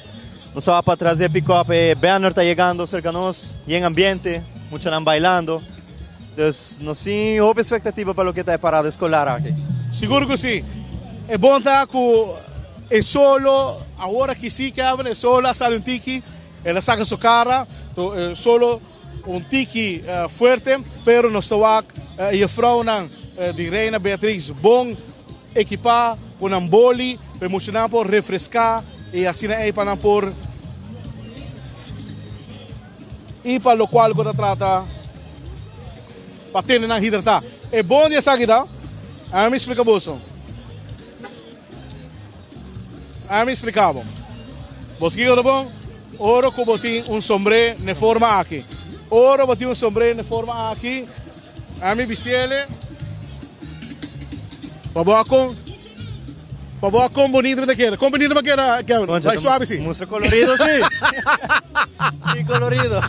não sabe para trazer pick-up, banner está chegando cerca de nós, e em ambiente, muitos estão bailando. Então, não tem outra expectativa para o que está parada escolar aqui. Seguro que sim. É bom estar com é solo, agora que sim, Kevin, é solo, sai um tiki, ela saca sua cara, é solo um tiki forte, pero não está e a frau de Reina Beatriz, bom equipar, com um boli, para emocionar por refrescar, e assim é para por e para o qual agora trata para ter na hidratar. É bom dia aqui, tá? A me explica bolso. A me explicava. Você que é bom? Oro que botin sombrero na forma aqui. Oro botin sombrero na forma aqui. A me vestiele. Babacon bonito daquele. Com bonito daquele, Kevin. Vai suave sim. Música colorido sim. Sim, colorido.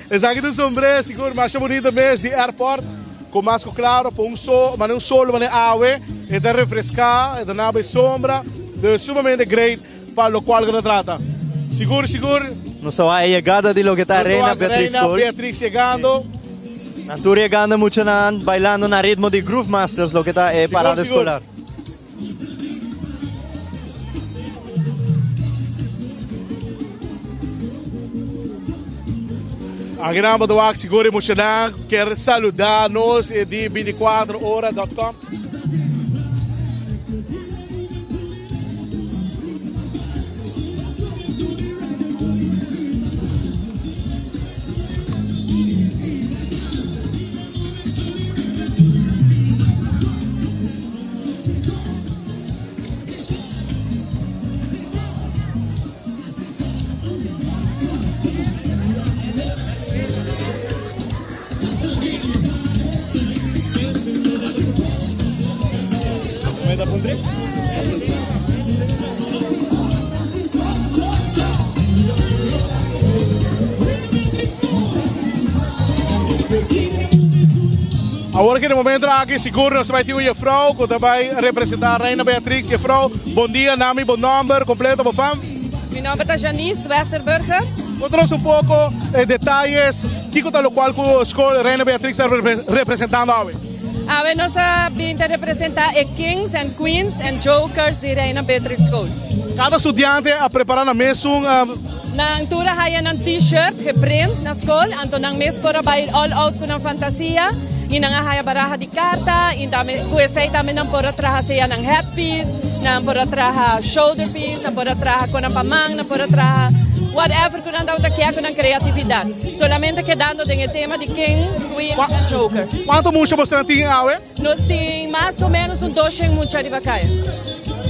Esse aqui do sombrero, seguro, mais bonito mesmo de airport. Com masco claro, com sol, mas não sol, mas água, e de refrescar, e de nada sombra, é sumamente great para o qual que trata. Seguro. Não só a chegada de lo que está Reina Beatriz School. Beatriz chegando. Natura chegando, mucho bailando na ritmo de Groove Masters, lo que está parada escolar. Aqui na Baduac, seguro emocional, quero saludar-nos de 24horas.com. Agora que no momento aqui, seguro, nós vai ter uma vrouw que vai representar a Reina Beatriz. Vrouw, bom dia, nome, bom nome, completo, bom fam. Meu nome é Janice Westerburger. Conta-nos pouco detalhes, que é o qual a escola Reina Beatriz está representando hoje. Hoje nós vamos representar Kings and Queens and Jokers de Reina Beatriz School. Cada estudante a preparar mesmo na altura haya ng t-shirt geprint na school, anto nang mes para by all out ko ng fantasia. Inangahaya baraha di karta, kuesay tamin ng pora traha siya ng headpiece, ng pora traha shoulder piece, ng pora traha ko ng pamang, ng pora traha whatever ko nang daw takiya ko ng kreatividad. Solamente quedando din yung tema de King, Queen, and Joker. Quanto mucho você tem awe? Nós tem mais ou menos 12 mucha de bacaya.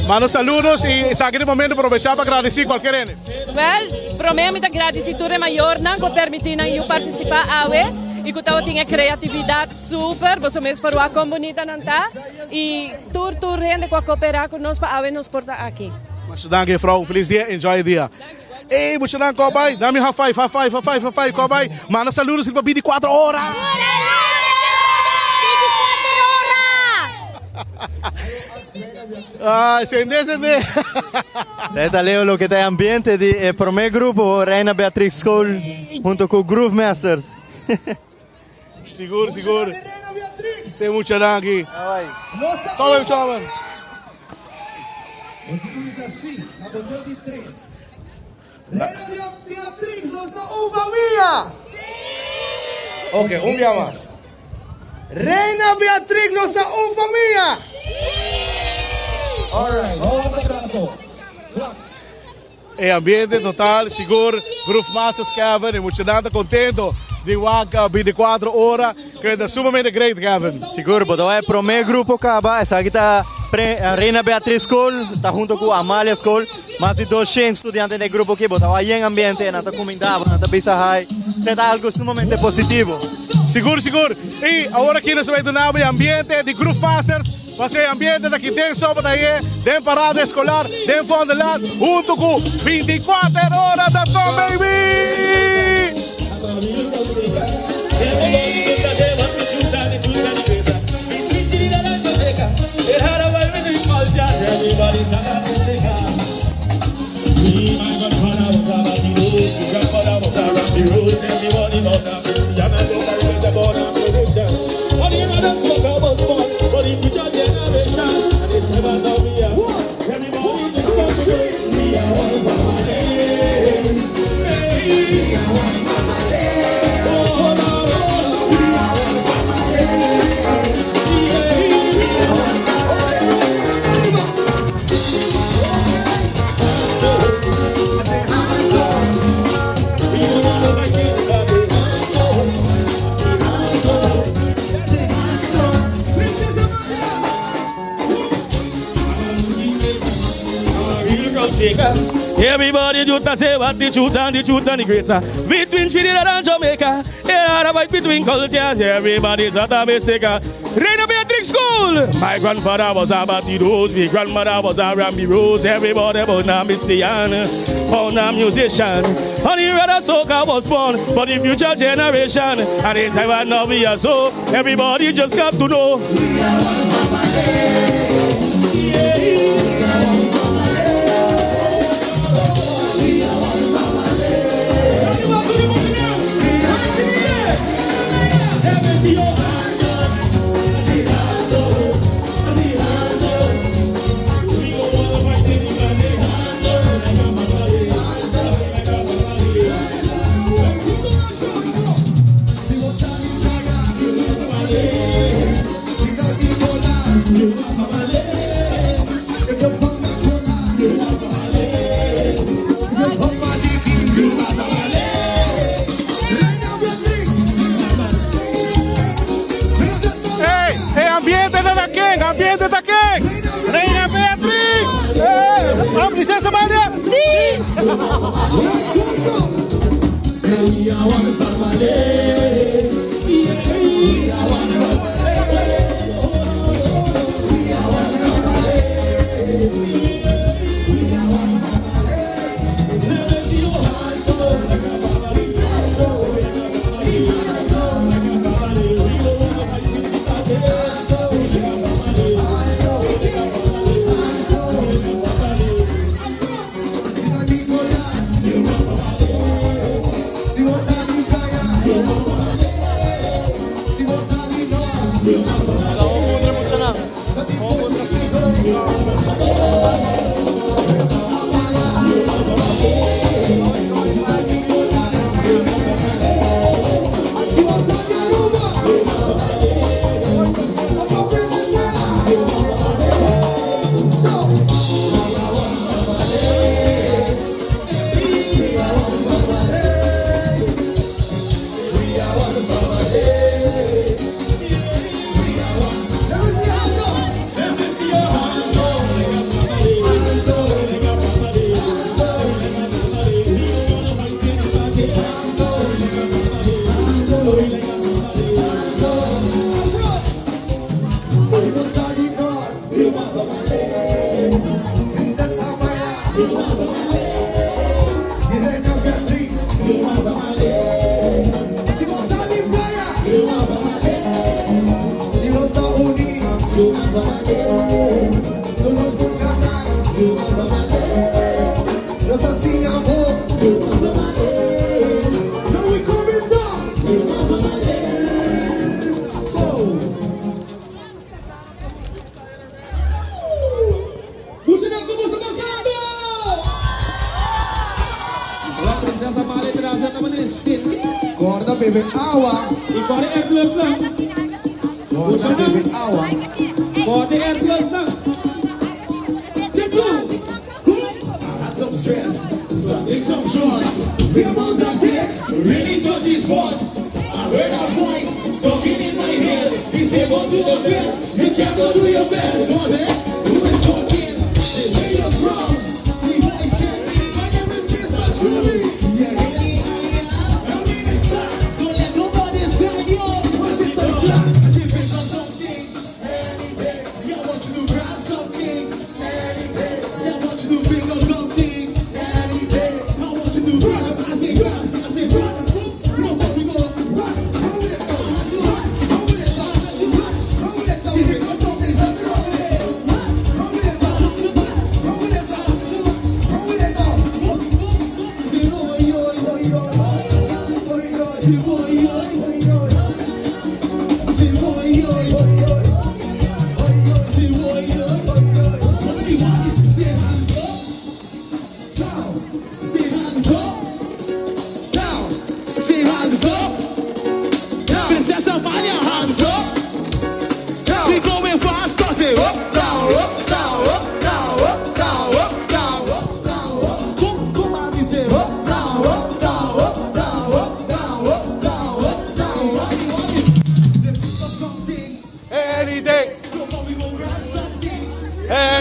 Manos saludos e sa aquele momento aproveitar para agradecer qualquer ene. Well, promemi da gratitude maior não ko permitir na eu participar awe. E que eu tinha criatividade super, você mesmo para o como bonita não tá e tur rende com cooperar conosco para nos portar aqui. Mas danke vrouw, feliz dia, enjoy dia. Ei, você não cobai, dá-me high five, cobai. Manda saludos para 24 horas. 24 horas. Sende. Detta leo lo que está ambiente de primer grupo Reina Beatriz School junto con Groove Masters. Seguro. Tem muita aqui. Toma, chaman. Você diz assim, na bandeira de 3. Reina Beatriz, nos dá família. Ok, dia mais. Reina Beatriz, nos dá família. Alright, vamos para atrás. É ambiente total, seguro, Groove Masters Kevin, e muito contento de Waka 24 horas, que é sumamente great, Kevin. Seguro, pero é o primeiro grupo acaba, essa aqui está a Reina Beatriz School, está junto com a Amalia School, mais de 200 estudantes do grupo aqui, está aí em ambiente, na comunidade, na Pisa High, é algo sumamente positivo. Seguro. E agora aqui nós vamos dar o ambiente de Groove Masters, Was je ambiente dat je denkt zo dat je den parade escolar, den van de land, Untuku, 24 horas dat kom baby! Everybody do to say what the truth and the greater. Between Trinidad and Jamaica, a fight between cultures. Everybody's at a mistake. Reina Beatrix School. My grandfather was a Batty Rose, my grandmother was a Ramby Rose. Everybody was a Mistian, on a musician. On the rather soca was born for the future generation. And in time and now we are so. Everybody just got to know. Ambiente da quem? Reina Beatrix! A princesa Maria? Sim! Corda bebe awa. Corda airplugs lang. Corda bebe awa. Corda airplugs lang. Get go. Had some stress. Some trust. We are about to take. Really touch his spot. I heard a voice talking in my head. He said, go to the bed. You can't go to your bed. Go there. Who is talking? They lay your ground. We always said, my name is Mr. Truly.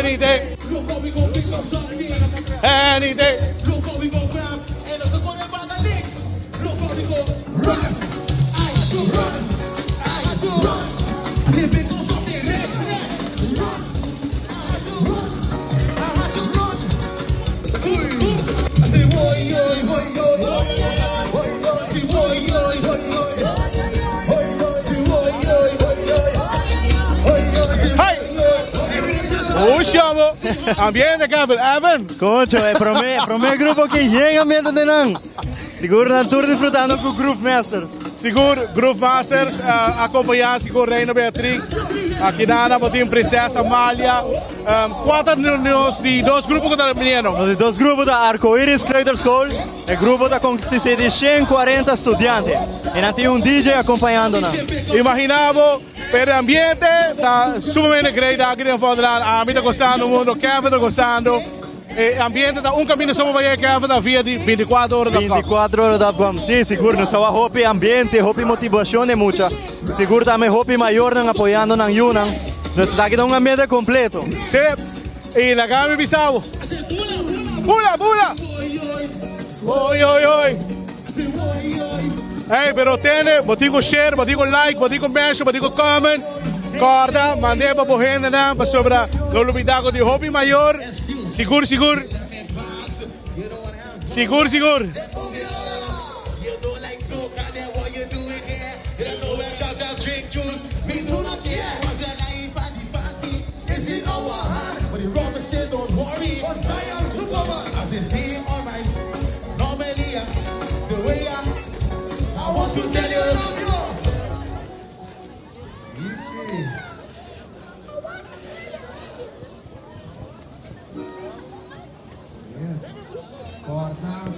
Any day. Any day. Siamo ambiente Kevin Evan. Concho, prome grupo que llega ambiente de nan. Siguro na tour disfrutando com o Groove Masters. Seguro Groove Masters acompanhar seguro Reina Beatrix, aqui na botim Princesa Amália. Quantos de dois grupos que estão menino? Os dois grupos da Arco-Íris Kleuterschool, o grupo da consiste de 140 estudiantes. E não tem DJ acompanhando não. Imaginava per ambiente está sumamente grande aqui dentro da amiga gostando, o mundo Kevin está gostando. E ambiente está caminho só para Kevin da via de 24 horas. 24 horas da com. Sim, seguro, não só a hopi ambiente, hopi motivação é muita. Seguro também hopi maior não apoiando na Yunan. Nós está aqui um ambiente completo. Sim. E la gami Bissau. Bula, bula. Oi, oi, oi. Hey, pero tiene, botigo share, botigo like, botigo mention, botigo comment. Corda, mandei para a gente na para sobre o lubidago de hobby maior. Seguro, seguro. Seguro, seguro.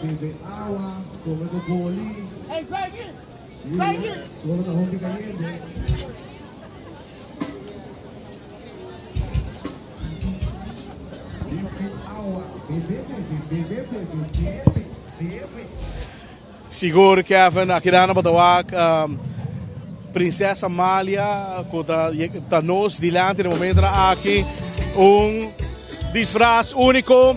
Bebe agua, come boli. Hey, Frankie! Frankie! Solo na home caliente. Bebe agua, bebe. Seguro, Kevin, aqui na Batawak, Princesa Amália, que está nos dilante no momento aqui, disfraz único.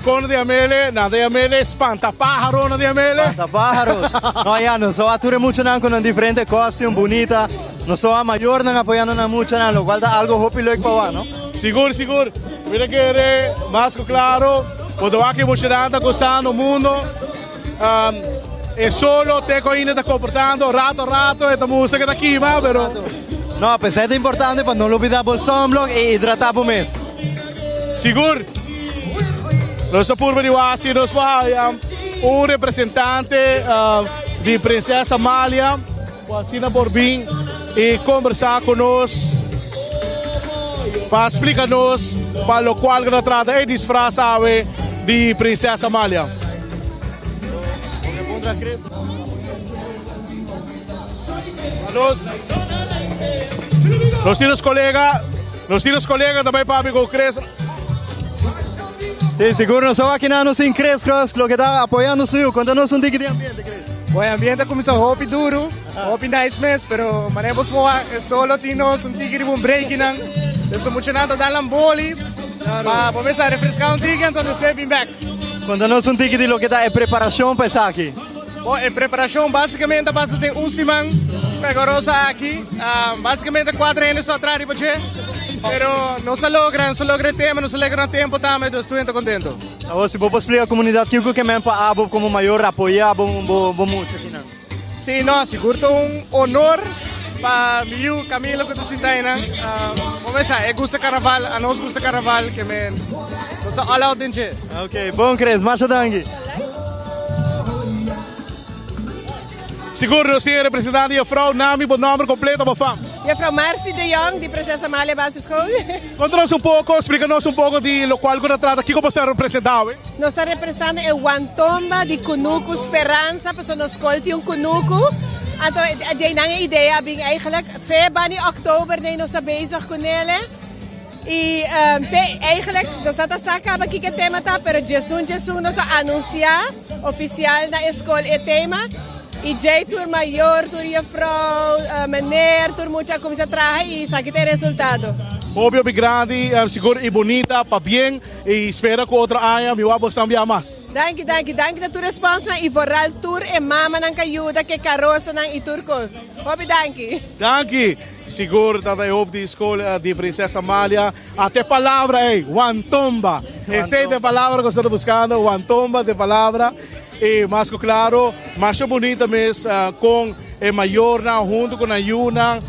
Con de Amele, na de Amele, espantapájaro na de Amele. Espantapájaro. No, ya, no so ature mucho nan con un diferente costume bonita. No so a mayor nan apoyando na mucho nan, lo cual da algo hopi lo ekpawa, ¿no? Seguro, seguro. Mira que eres más claro, cuando va que mucha gente gozando el mundo, es solo te coine está comportando rato, esta música que está aquí, ma, pero... No, pues es importante para no olvidar el somblog e hidratar por mes. Seguro. Nós por Beniwasi, nós vamos representante de Princesa Amália, Wasina Borbin, e conversar conosco para explicar-nos para o qual que trata e disfraçar de Princesa Amália. Nós temos colegas também para amigo Cres. Sí, seguro no aquí nada sin Cres Cross, lo que está apoyando suyo. Cuéntanos un ticket de ambiente, Cres. Bom ambiente começou hopi duro, hopi nice mes, pero manemos solo tinos un ticket de un breaking nan. Desde mucho nada dar boli, para começar a refrescar un ticket, entonces stepping back. Cuéntanos un ticket de lo que está en preparación para estar aquí. Bom, en preparación básicamente pasa de un semana, pegorosa aquí, básicamente 4 años atrás, pero no se logra el tema, no se logra el tiempo también, estoy contento. Ahora, si vos explicar a la comunidad que me para como mayor apoyar mucho aquí, ¿no? Sí, no, seguro un honor para mí, Camilo, que te sientas ahí, como esa, gusta carnaval, a nos gusta carnaval, que me, no se all out dinche. Ok, bom, Cres, marcha dangue. Seguro, sim, representante de vrouw, naam e nome completo, mevrouw. Juffrouw Marcy de Jong, de Princesa Amália Basisschool. Conta-nos pouco, explica-nos pouco de lo qual que trata, aqui como está representado. Nós estamos representando o Wantomba de Kunuku Speranza, para nós escolher Kunuku. Então, a ideia é eigenlijk, februari, oktober, nós estamos bezig com ele. E eigenlijk, nós estamos acabando aqui que tema tá, pero Jesus nós anunciar oficial na escola o tema. E Jay tur maior, tur juffrouw, meneer, tur mucha começa a trabalhar e sabe que tem resultado. obvio, big grande, seguro y bonita, para bien, y espero que otro año me vamos también más. Dank je na tua respons na Ivoral Tour e mama ng kayuda ke karosa ng Iturkos. Hobi dank. Dank je. Seguro dat hij hoofd die school de Princesa Amalia. Até palavra, Wantomba. Essa é a palavra que eu estou buscando, Wantomba de palavra. E mais que claro, mais bonita mesmo, com o maior junto com a Yuna,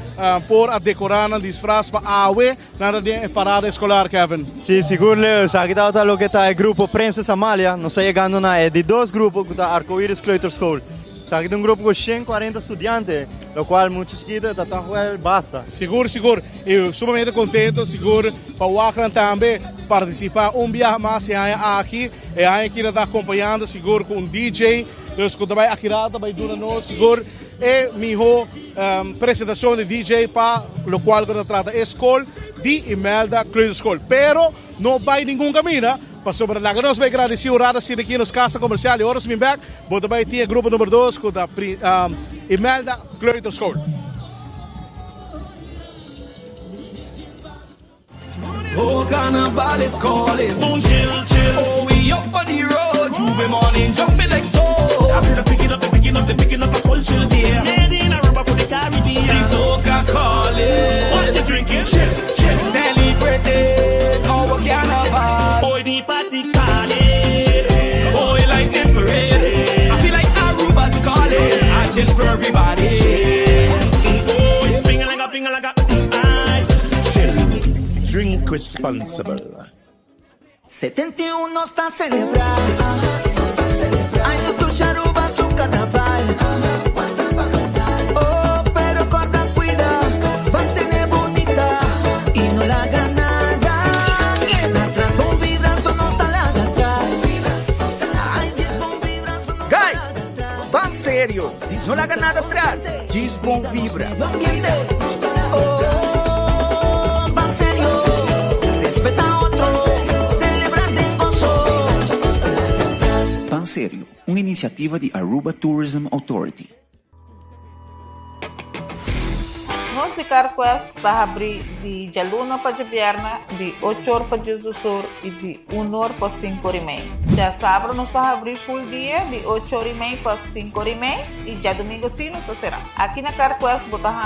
por a decorar o disfraz para a AWE, nada de parada escolar, Kevin. Sim, seguro, aqui está o que está o grupo Princesa Amalia, nós estamos chegando de dois grupos que está Arco-Íris Kleuterschool. Aqui tem grupo com 140 estudantes, o qual muitos chiquitos estão jogando basta. Seguro. Eu sumamente contente, seguro, para o Acran também participar dia mais aqui. E aí que está acompanhando, seguro, com um DJ. Nós também aqui vai durar nós, seguro. E melhor apresentação de DJ para o qual trata a escola de Imelda Kleuterschool. Pero não vai nenhum caminho. Passou para lá. Nós vamos agradecer o Rada Cine aqui nos castas comerciais. E agora, se me back, vou também ter o grupo número 2 com a Imelda Kleuterschool. Oh, Carnival is calling. Chill. Oh, we up on the road. Juve morning, jumping like so. I see them picking up the whole chill there. Made in a rubber for the Caribbean. The soca calling. What they drinking? Chill. Celebrating our Carnival. Boy, the party calling. Boy, like them parade. I feel like Aruba's calling. I chill for everybody. Oh, ping like a. Drink responsible. 71 está a celebrar. Años tu Aruba su carnaval. Oh, pero corta, cuida. Mantén bonita y no la haga nada. Queda atrás, bon vibranzo no está la atrás. Guys, van sério. Diz não la haga nada atrás. Diz bom vibra. Pan Serio, una iniciativa de Aruba Tourism Authority. Nós de Carquest está abrir de Jaluna para Jabierna, de 8 horas para Jesus Sur e de 1 hora para 5 horas e meia. Já sábado nós está abrir full dia, de 8 horas e meia para 5 horas e meia, e já domingo sim nós será. Aqui na Carquest botamos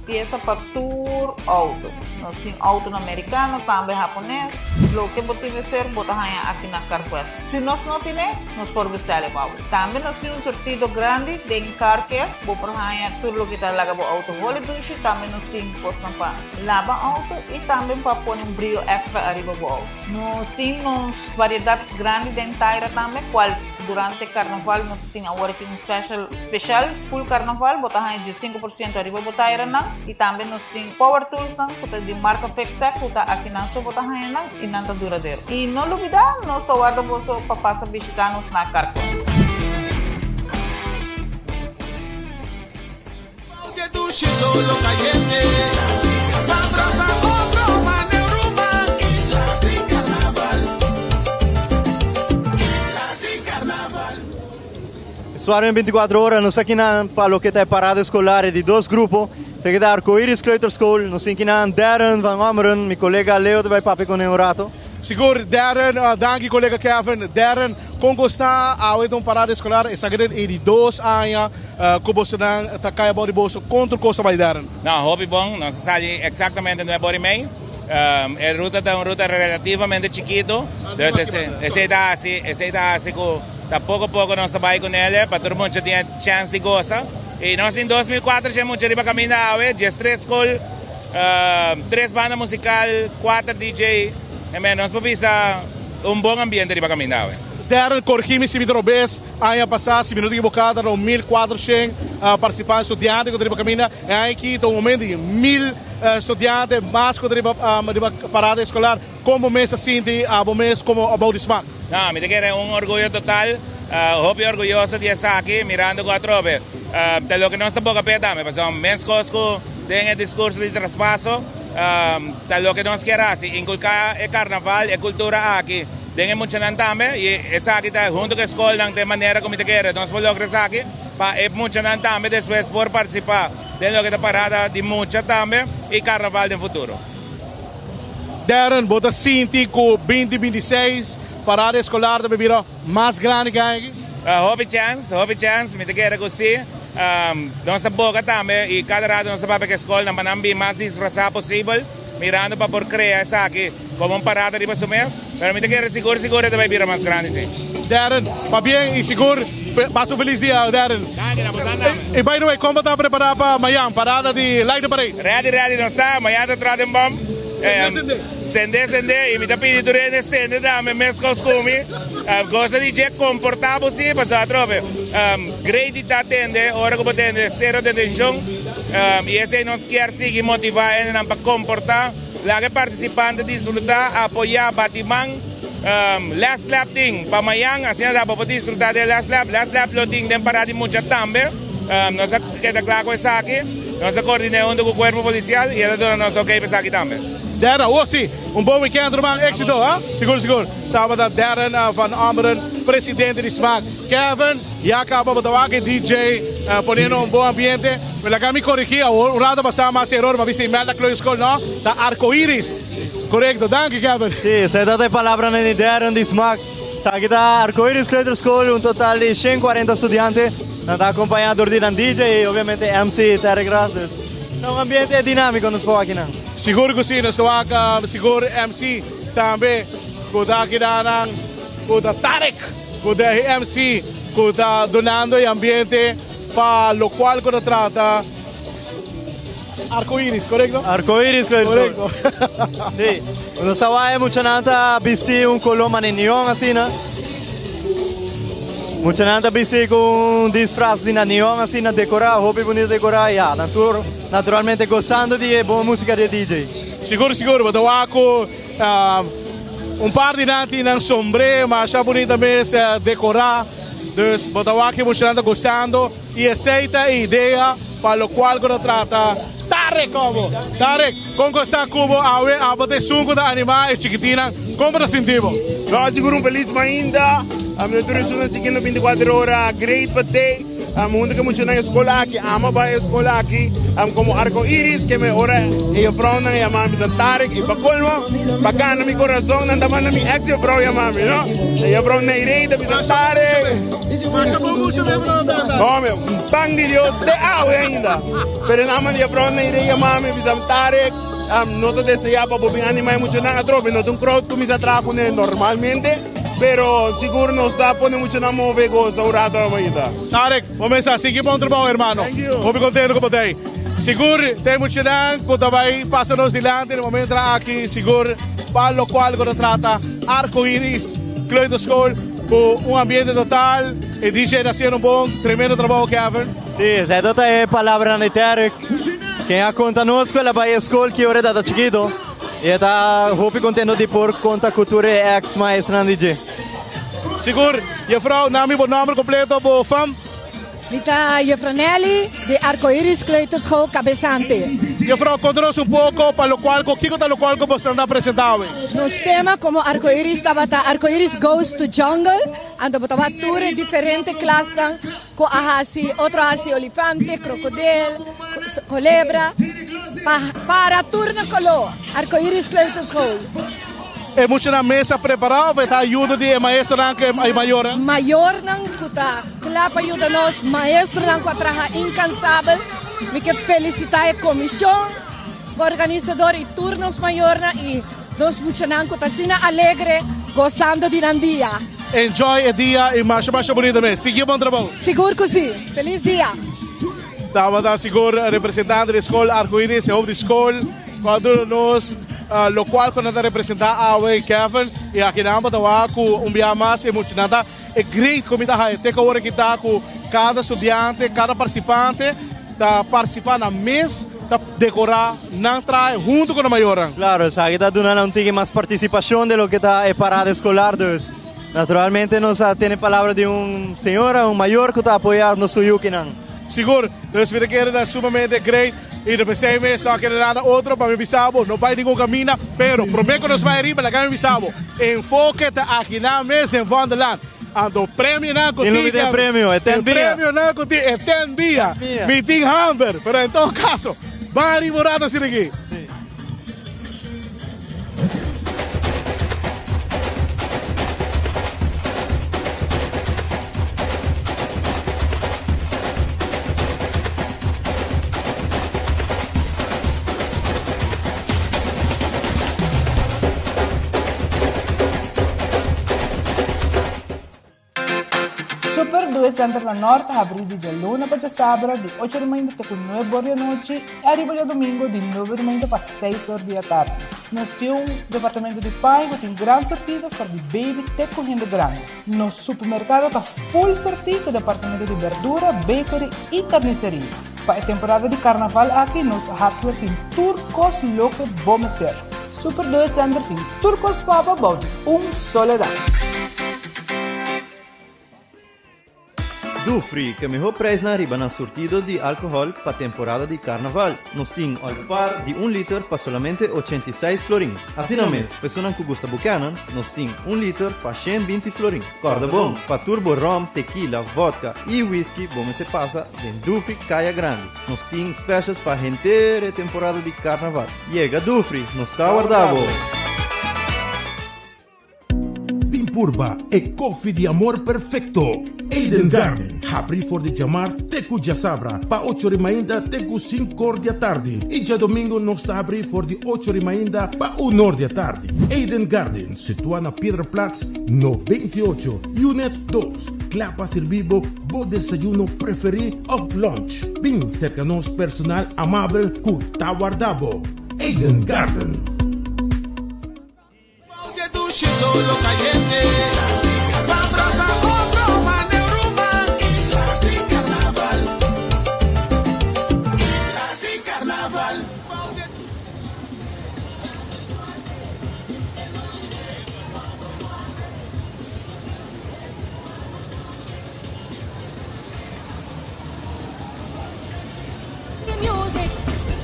peça para tour auto. Nós temos auto americano, também japonês. Lo que botamos ser botamos aqui na Carquest. Se nós não temos, nós podemos vestir o auto. Também nós temos sortido grande de carquer, botamos tudo lo que está lá com auto holiday. Também nós temos postam para lavar auto e também para pôr brilho extra arriba do auto. Nós temos variedade grande de inteira também, qual durante o carnaval nós temos agora aqui special full carnaval, botamos de 5% arriba do taira e também nós temos power tools de marca Fextech, que está aqui na sua botamos e não está duradouro. E não olvidar, nós guardamos para passar visitar-nos na Carquest. Solo caliente, abraza otro maneuruma. Isla de carnaval. Soar em 24 horas, nós aqui para o que está parada escolar de dois grupos. Aqui da Arco-Íris Kleuterschool, nós aqui na Darren Van Ameren, meu colega Leo vai papi com um rato. Seguro, Darren, danke colega Kevin. Darren, com gostar, a parada escolar, é sagrado de 2 anos, que você não está caindo de bolso, quanto custa vai Darren? Não, hobby bom, nós saímos exatamente 9 horas e meia. A ruta é uma ruta relativamente chiquita, então essa está assim, que pouco a pouco nós trabalhamos com ele, para todo mundo tenha chance de gostar. E nós em 2004 já muito riba caminho da AWE, já 3 escolas, 3 bandas musicais, 4 DJ. Nós precisamos bom ambiente para caminhar. Darren, corrigi-me se me drobes, ano passado, se me não equivocado, eram 1.400 participantes estudantes que caminhar. E aqui, no momento, 1.000 estudantes, mais que parada escolar. Como me se sente a mês como about this month? Não, me quero orgulho total. Hope orgulhoso de estar aqui, mirando com a tropa. Lo que nós estamos a pedir, mas são menos coisas que têm o discurso de traspasso. Lo que nós queremos inculcar é carnaval, é cultura aqui. Tem muito também e essa aqui está junto com a escola de maneira como te quer. Nós podemos lograr aqui para é muito também depois por participar. Tem lo que está parada de muito também e carnaval no futuro. Darren, bota Cinti com 2026, parada escolar da bebida mais grande que aqui. Hobby chance, me te quero gostar. Nossa boca também, e cada rato nossa papel que escola, na manambi mais disfrazado possível, mirando para por criar essa aqui, como parada de passo mês, mas me te quero seguro da bebida mais grande, sim. Darren, va bien y seguro, paso feliz día, Darren. Y by the way, ¿cómo está preparado para Miami? Parada de Light Parade? Ready, não está, Miami está trazendo bom. Sende, e me está pedindo de sende, dá-me mescos comigo. Gosta de gente comportável, sim, para a tropa. Great está atendendo, hora que atende, zero de atenção. E esse nós quer seguir motivar ele para comportar. Lá que participante disfrutar, apoiar, batimang. Last lap thing, pamayang, assim dá para poder disfrutar de last lap lo ting tem parada de muita também. Nós queda claro com isso aqui, nós coordenamos com o corpo policial e ele dá nós ok para aqui também. Darren, sim, bom weekend, irmão, éxito, seguro. Estava da Darren van Ameren, presidente de SMAC. Kevin, já acaba de dar DJ, ponendo bom ambiente. Mas lá me corrigi, o rato passava mais erro, mas vi merda que escola, não? Da Arco-Iris. Correcto, danke Kevin. Sí, se da de palabra en Darren de SMAC. Aquí está Arco-Iris Kleuter School, un total de 140 estudiantes. Está acompañado de DJ y obviamente MC Tarek Ras. Es un ambiente dinámico nos puedo aquí. Seguro que sí, nos toca seguro MC también. Kuda kidanang, kuda Tarek, kuda MC, kuda donando el ambiente para lo cual kuda trata. Arco-Iris, ¿correcto? Arco-Iris, correcto. Sí, uno sabe mucha nata vestir un color neón así, ¿no? Mucha nata vestir con un disfraz de neón así, decorado, hobby bonito decorado, ya, naturalmente gozando de buena música de DJ. Seguro, pero ako par de nanti ng sombre, mas bonita mesmo decorar. Dus Botawaki mucha nata gozando y aceita ideia para lo cual uno trata. Tarek, como está Cubo, a bater sungo da animais chiquitina, como te sentimos? Nós seguro feliz ainda, a minha turismo seguindo 24 horas, great birthday, mundo que muito na escola aqui, ama para a escola aqui, como Arco-Iris, que me ora e a frau na mami da Tarek, e para colmo, bacana mi coração, não dá na minha ex e a frau e mami, não? E a frau na ireita, mi da Tarek. Homem, pang de Deus, de água ainda. Pero naman dia frau na ireita, mami, mi da Tarek. No te desea para poder animar mucho na tropa, no te un crowd que me se atrae con él normalmente, pero seguro no está poniendo mucho na move goza un rato ahorita. Tarek, vamos a seguir bom trabalho, hermano. Muy contento con você. Seguro tem mucho na que vai passar-nos dilante no momento aqui, seguro para lo cual quando trata Arco-Iris Kleuter School, un ambiente total, el DJ haciendo un bom, tremendo trabalho, Kevin. Sí, esa es palabra de Tarek. Quem a conta conosco é a escola que ora da chiquito e está muito contente de por conta cultura ex maestra DJ. Seguro, e frau, nome e nome completo bo fam? Mita Jefranelli de Arco-Iris Kleuter School Cabeçante. E frau, conta-nos pouco para o qual, o que você está apresentando? Nos temas como Arco-Iris, Arco-Iris Goes to Jungle, ando botava tour diferente classes, com outro assim elefante, crocodilo, culebra, para turno color, Arco-Iris Kleuter School. É muito na mesa preparada, vai estar ajuda de maestro que é maior? Maior não, que está, claro, ajuda nós, maestro não, que trabalha incansável, me que felicitar a comissão, organizador e turnos maior e nós muito não, que está assim alegre, gozando de dia. Enjoy o dia e mais bonito mesmo. Seguir bom trabalho. Seguro que sim. Feliz dia. Estava seguro representante da escola Arco-Iris, o de escola, quando nós lo qual quando representar a Kevin e aqui na Batawa com dia mais e muito nada é great como está aí tem que agora que está com cada estudante cada participante está participando na mês está decorar não traz junto com a maior. Claro, essa aqui está dando um pouco mais participação de lo que está é parada escolar dos. Naturalmente nós temos palavra de senhor, maior que está apoiando nosso Yukinan. Seguro, nós vamos querer sumamente great. Y después de 6 meses, no quiere nada otro para mi visabo, no va a ningún camino, pero prometo que nos va a ir para la mi visabo. Enfoque aquí nada más en Wonderland. Ando premio nada contigo. El premio, el premio nada contigo, está en vía. Mi team Humber, pero en todo caso, va a ir morado así de aquí. Sí. Center na Norte abre de luna para sábado de 8h30 até 9h da noite e arriba de domingo de 9h30 para 6h da tarde. Nós temos departamento de pai que tem grande sortida para de baby até correndo grande. Nosso supermercado está full sortido com departamento de verdura, bakery e carniceria. Para a temporada de carnaval aqui, nosso hardware tem Turcos Loco Bomester. Super 2 Center tem Turcos Papa Bout, Soledad. Dufry, que melhor preço na riba na sortido de álcool para temporada de carnaval. Nós temos par de 1 litro para somente 86 florins. Assim mesmo, pessoas que gostam Buchanan, nós temos 1 litro para 120 florins. Corda bom, para turbo rum, tequila, vodka e whisky, bom se passa em Dufry Caia Grande. Nós temos specials para a inteira temporada de carnaval. Llega Dufry, nós está guardado. Pimpurba e coffee de amor perfecto. Eden Garden, abre for de chamar Tecu Jasabra, pa 8h30 Tecu 5h da tarde. E já domingo nós está abrir for de 8h30 pa 1h da tarde. Eden Garden, situada na Piedraplatz, no 28, Unit 2. Clapa servibo, bo desayuno preferido of lunch. Bem cerca nos personal amável, curta guardabo. Eden Garden. Solo caliente, abraza otro maneuruma. Isla de Carnaval, Isla de Carnaval. Music,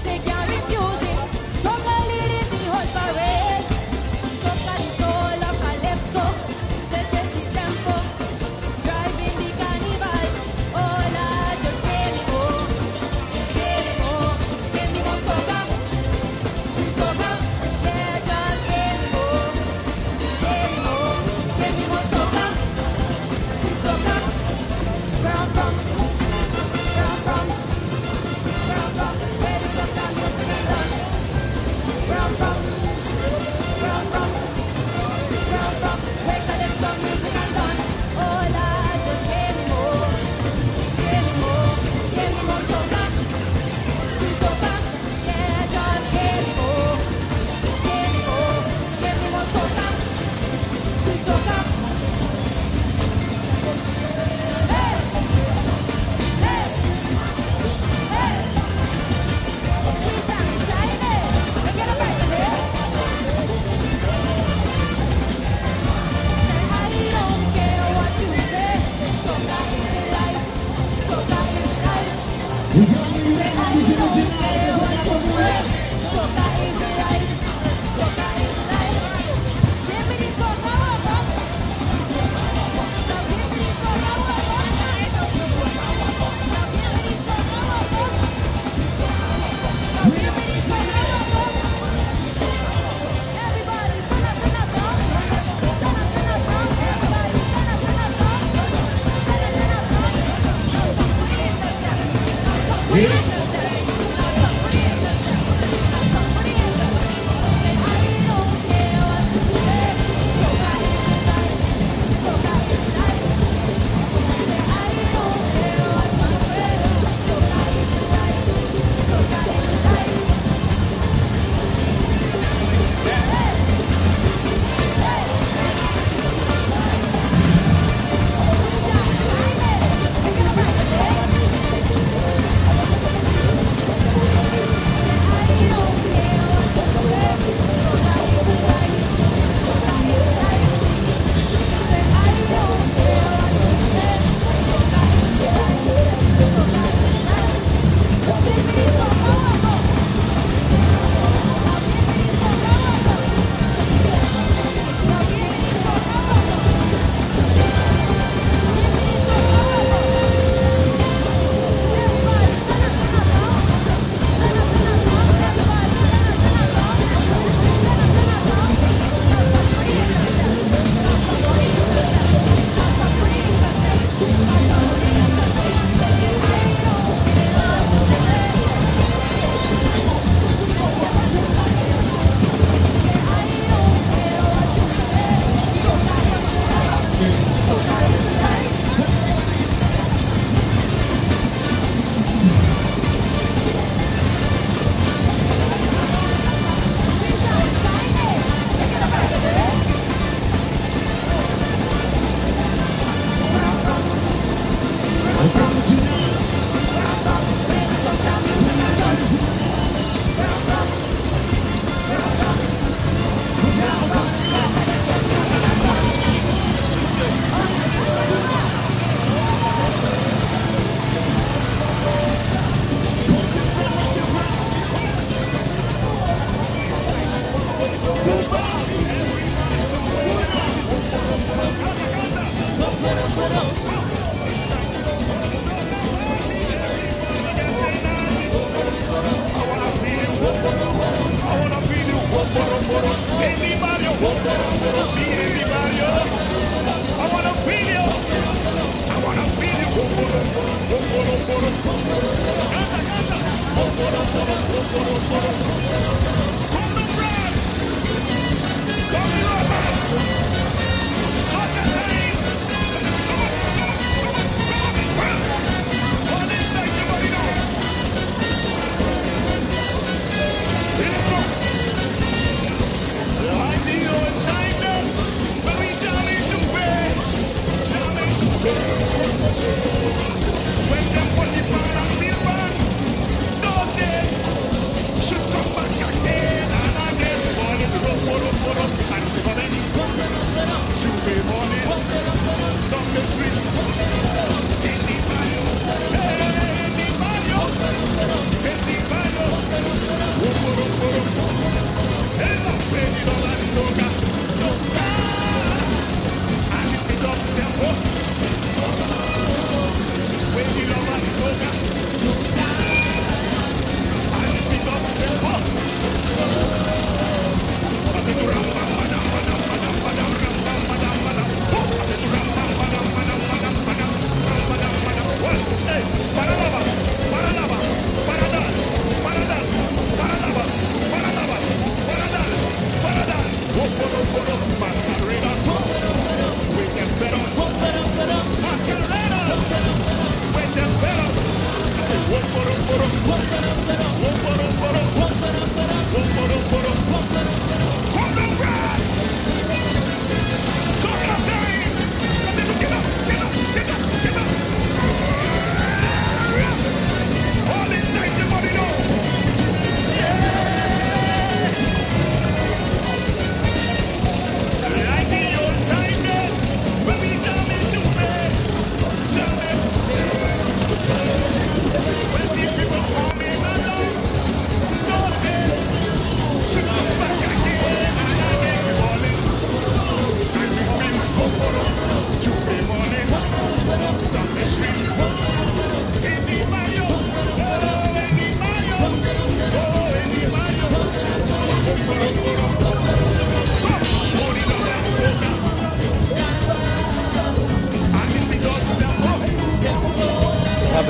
take your music, from the lady the whole parade.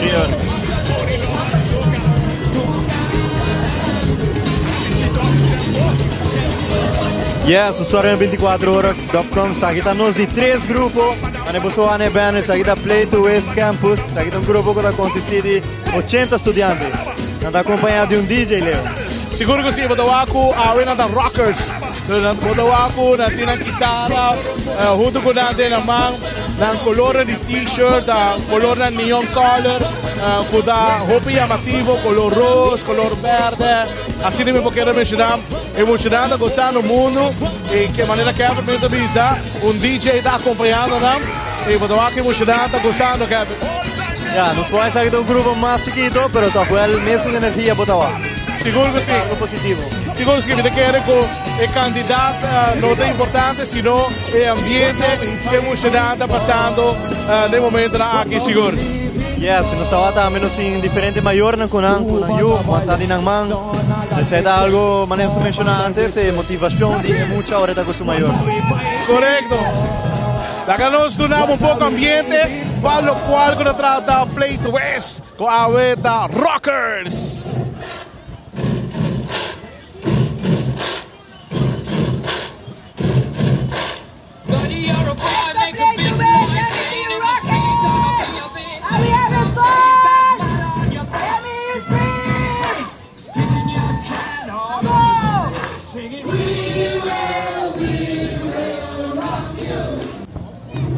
senhor. Yes, usuário 24horas.com. Kita nos de 3 grupos. Ane busco ane banner. Kita Play to West Campus. Kita grupo que consiste de 80 estudiantes. Nada acompanhado de DJ, Leo. Siguro ko siya ako awin ng rockers. Botaw ako natin ng gitara. Huto ko natin naman ng kolor ng t-shirt, kolor ng neon color, kuda hopi llamativo, color rose, color verde. Assim mesmo porque era emocionante gozar no mundo e que maneira que Kevin me avisa, DJ está acompanhando, não? E botaw ako emocionante gozando, Kevin. Ya, nos puede salir de un grupo más chiquito, pero tocó el mismo energía botaw. Siguro que sí. Algo positivo. Siguro que te quer com o candidato não é importante, sino o ambiente emocionante passando no momento aqui, seguro. Yes, nos estaba también sin diferente mayor na kunang yu, matadi nang mang. Necesita algo, manejo mencionado antes, motivación de mucha ahorita con su mayor. Correcto. Acá nos donamos un poco ambiente, para lo cual nos trata Play to West con Aveta Rockers.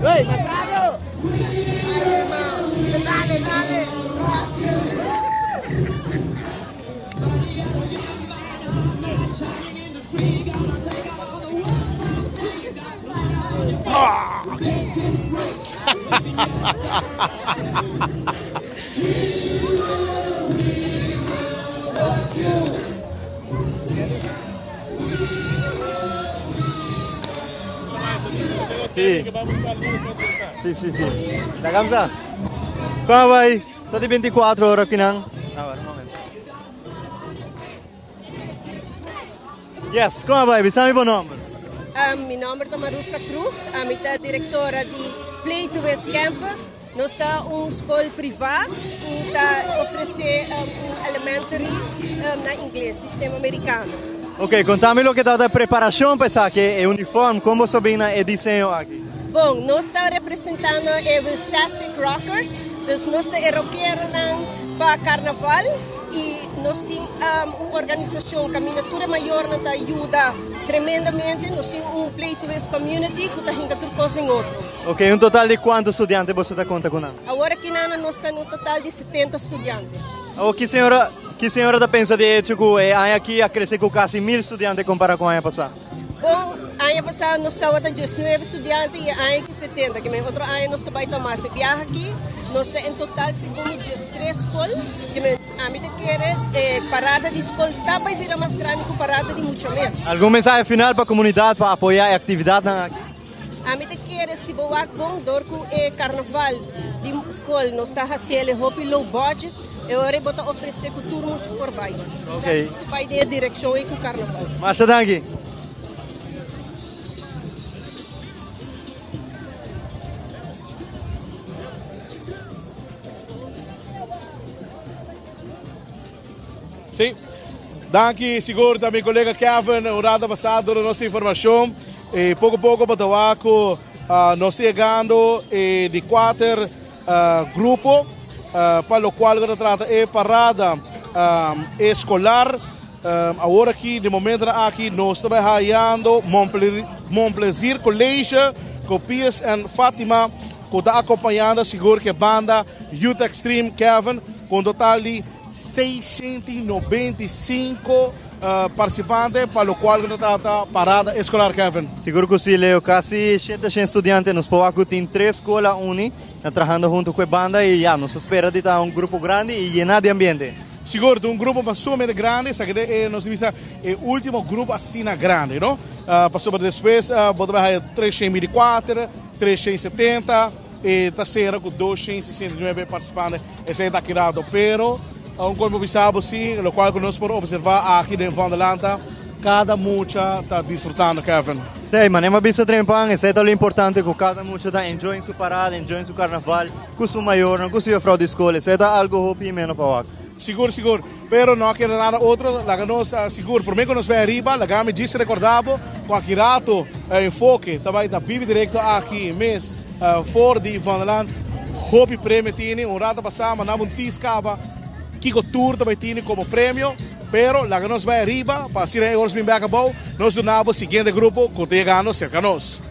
¡Hey, Masado! ¡Dale, dale! Sí. Da kamsa? Como vai? Sa di 24 horas kinang. Un momento. Yes, como vai? Bisami po nombre. Mi nome é Marusa Cruz, eu sou diretora de Play to West Campus. Nós temos uma escola privada que oferece elementary na inglês, sistema americano. Ok, contame lo que está de preparação para que é uniforme, como sobina é desenho aqui. Bom, nós estamos representando os Fantastic Rockers, nós estamos rockando para carnaval e nós temos uma organização, Caminatura Maior, que ajuda tremendamente. Nós temos um Play to West Community que está indo coisa em outro. Ok, total de quantos estudantes você está conta com? Agora aqui nós estamos no total de 70 estudantes. Oh, que senhora está pensa de hecho que aqui a crescer com quase 1000 estudantes comparado com o ano passado? Bom, ano passado nós estávamos 19 estudantes e ano que 70, que outro ano nós vai tomar esse viagem aqui. Nós em total segundo 13 escolas, que a mim quer parada de escola também vira mais grande que parada de muitos meses. Algum mensagem final para a comunidade para apoiar a atividade aqui? A mim quer se boa com dorco carnaval de escola, nós está fazendo hobby low budget. Eu vou oferecer cultura muito por baixo. Ok. Isso vai ter direção aí com o carnaval. Mas danke. Sim. Danke, seguro também, colega Kevin, o rada passado da nossa informação. E pouco a pouco, Batawaco, nós chegando de 4 grupos, para o qual a trata é parada escolar. Agora aqui, de momento aqui, nós estamos trabalhando Montplaisir Colégio, com Pias e Fátima, que está acompanhando, seguro que a banda Youth Extreme Kevin, com total de 695 participantes, para o qual trata parada escolar, Kevin. Seguro que sim, Leo. Quase 700 estudantes nos Poaco tem 3 escolas trabalhando junto com a banda e nos espera de estar um grupo grande e llenar de ambiente. Seguro, um grupo sumamente grande, sabe que nós temos o último grupo assim grande, não? Passou para depois, botamos 324, 370 e terceira com 269 participantes. Esse está criado, pero como sabe, sim, o qual nós podemos observar aqui dentro da Lanta, cada mucha está disfrutando, Kevin. Sim, mas nem bisa trempang, isso é tão importante que cada mucha está enjoying sua parada, enjoying seu carnaval, com seu maior, com sua fraude de escola, isso é algo hopi menos para o Seguro. Pero não quero nada outro, lá nós seguro. Por mim que nós vai arriba, lá me disse recordado, com aqui rato enfoque, também da bibi direto aqui, mês, for de Vanderland, hopi prêmio tini, rato passado, na tiscava, Kiko Tour também tini como prêmio. Pero lá nós vai arriba, para se ir horas bem back above, nós donamos o seguinte grupo que te ganhamos cerca nós.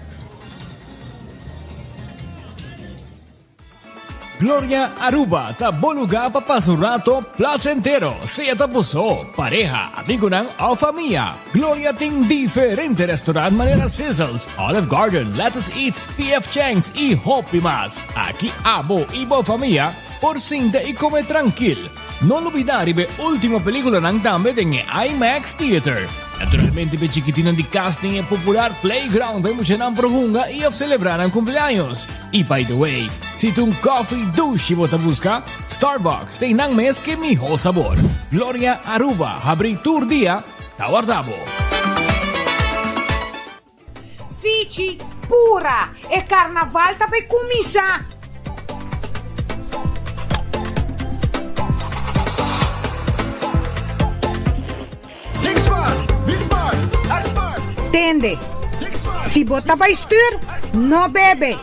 Gloria Aruba, ta bom lugar para passar um rato placentero. Seja tapuso, pareja, amigo ou família. Gloria tem diferentes restaurantes maneira Sizzles, Olive Garden, Let's Eat, PF Chang's e Hopi Mas. Aqui abo e boa família, por sinta e comer tranquilo. Non olvidare la ultima pellicola ng tambe ng IMAX Theater. Naturalmente, per chiquitino di casting e popular playground per muchenang prohunga e celebrar ang cumpleaños. Y by the way, si tu coffee douche bota busca, Starbucks tem nang mes que miho sabor. Gloria Aruba, abri tour dia, tawardabo. Fici, pura, e carnaval tape kumisa. Tende. Si bota para estir, no bebe.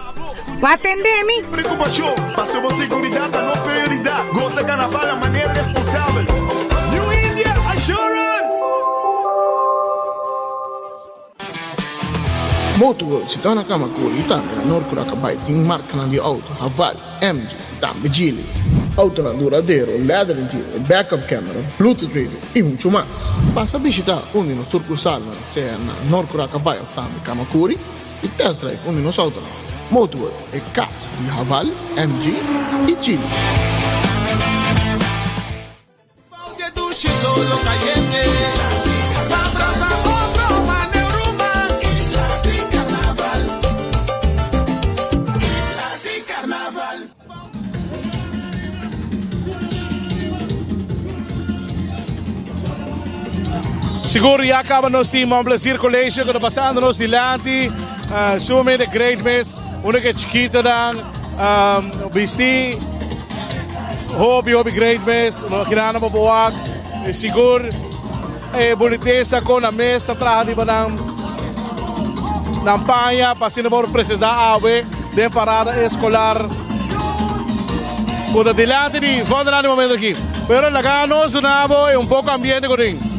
Va atendemi. Preocupação, passou segurança, não prioridade. Gosta carnaval de maneira responsável. New India Assurance. Motorworld si torna kama kurita na Norcura kabay ting marca ng di auto, Haval, MG, Tambe Gili. Auto na duradero, leather interior, backup camera, Bluetooth radio y mucho más. Pasa a visitar uno de los sucursales, sea na Norcura kabay of Tambe Kamakuri, y test drive uno de los autos. Motorworld e cast di Haval, MG y Gili. Siguro já acaba nos team Blazer College que está passando nos dilante, sume de great mess, única chiquita dan, vesti, hobby great mess, no kirana mabuwag, siguro boniteza com a mesa atrás de banang nampanha para sino por presidar ave de parada escolar. Por dilante de Vanderland momento aqui, pero la ganos de nuevo é pouco ambiente com ring.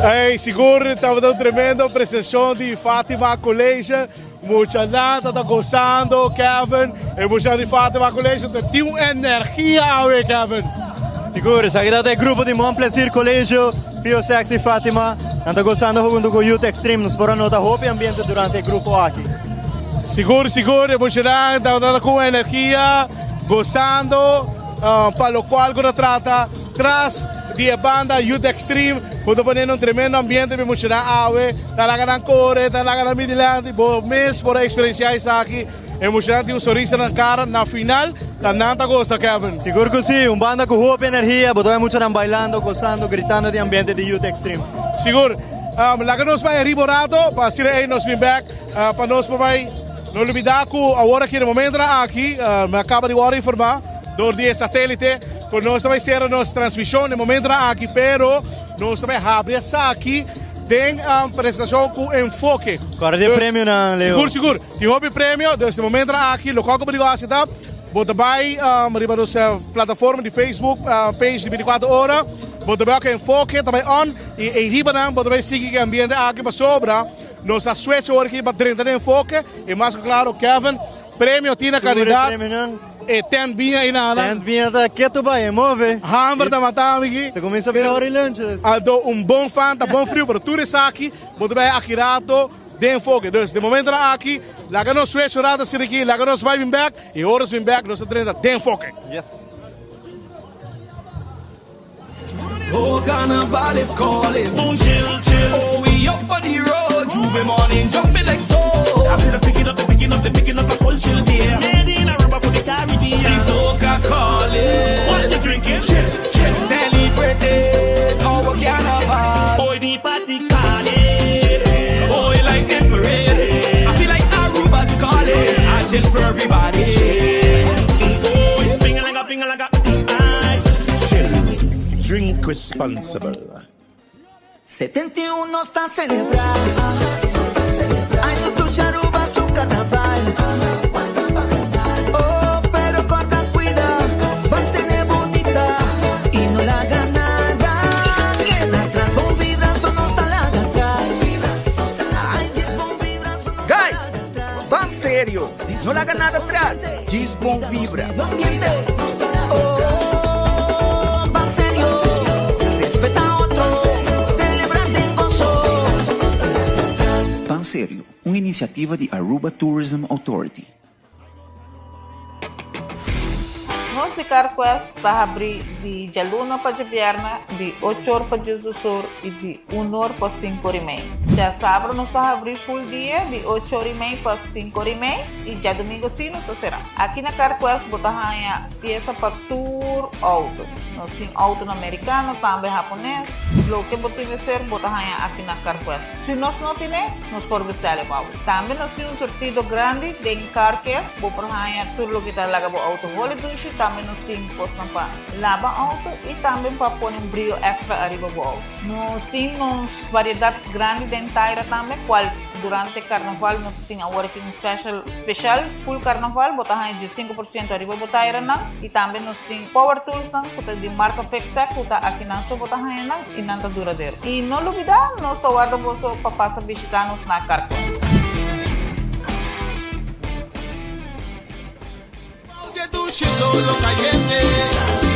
Hey, seguro estava dando tremenda apresentação de Fátima Colégio. Muita gente está gostando, Kevin. E muita gente de Fátima Colégio tem uma energia aí, Kevin. Seguro, sa kita é grupo de Mon Plaisir Colégio, Pio Sexy Fátima. Anda gostando junto com Youth Extreme, nos para nota hope ambiente durante o grupo aqui. Seguro, muita gente está dando com energia, gostando, para o qual agora trata, traz de banda Youth Extreme, quando ponendo um tremendo ambiente, me muita gente talaga ng core, talaga ng midilante, mes por experienciar isso aqui, e muita gente tem sorriso na cara, na final, tananta gosta, Kevin. Seguro que sim, banda com hope energia, botou muita gente bailando, gostando, gritando de ambiente de Youth Extreme. Seguro, laga nos vai riborato, para ser aí nos bem back, para nós vai, não olvidar que agora aqui no momento aqui, me acaba de agora informar, do dia satélite, que nós também ser a nossa transmissão no momento aqui, pero nós também abrir aqui, tem apresentação com enfoque. Agora de prêmio na Leo. Seguro, tem hobby prêmio, nesse momento aqui, local que eu está, bota vai, riba nossa plataforma de Facebook, page de 24 horas, bota vai que enfoque, também on, e riba não, bota vai seguir que ambiente aqui para sobra, nossa switch agora aqui para 30 de enfoque, e mais claro, Kevin, prêmio tinha candidato. E tem vinha aí na Tem vinha da Keto Bay, move. Hamburger da matami aqui. Você começa a virar hora e lanche. Ado bom fan, tá bom frio, para tudo isso aqui, muito bem aqui rato, de enfoque. Então, de momento aqui, lá que nós switch rata se aqui, lá que nós vai vir back, e horas vir back, nós treina de enfoque. Yes. Oh, carnival is calling. Oh, chill. Oh, we up on the road. Juve morning, jumping like so. I see the picking up the whole chill there. Made in a rubber for the Caribbean. The soca calling. What you drinking? Chill. Celebrating our carnival. Oh, the party calling. Oh, you like them parade. I feel like Aruba's calling. I chill for everybody. Oh, ping-a-langa. Drink responsible. 71 está celebrando. Ay, no tu charuba su carnaval. Oh, pero corta cuidado, mantener bonita y no la haga nada. Queda atrás, bom vibranzo no está lá atrás. Ay, diz bom vibranzo no está lá atrás. Guys, van sério, diz não larga nada atrás. Diz bom vibra. Sério, uma iniciativa de Aruba Tourism Authority. Nós de Carquest está abrir de dia 1 para dia viernes, de 8 horas para dia do sul e de 1 hora para 5 horas e meia. Dia sábado nós está abrir full dia, de 8 horas e meia para 5 horas e meia, e dia domingo sim nós será. Aqui na Carquest bota a peça para tour auto. Nós temos auto americano, também japonês. O que você vai bota aqui na Carquest. Se nós não temos, nós podemos vestir o auto. Também nós temos sortido grande de Carquest, bota tudo o que está lá o auto. Também nós temos posto para lavar auto e também para pôr brilho extra arriba do auto. Nós temos variedade grande de inteira também, qual durante carnaval nós tinha working special full carnaval botahan de 5% arriba botaira nang e também nós tem power tools nang kuta de marca Fextech kuta aqui nang so botahan nang e nanta duradeiro e não olvidar nós to guarda boso para passar visitar nos na Carquas. Solo caliente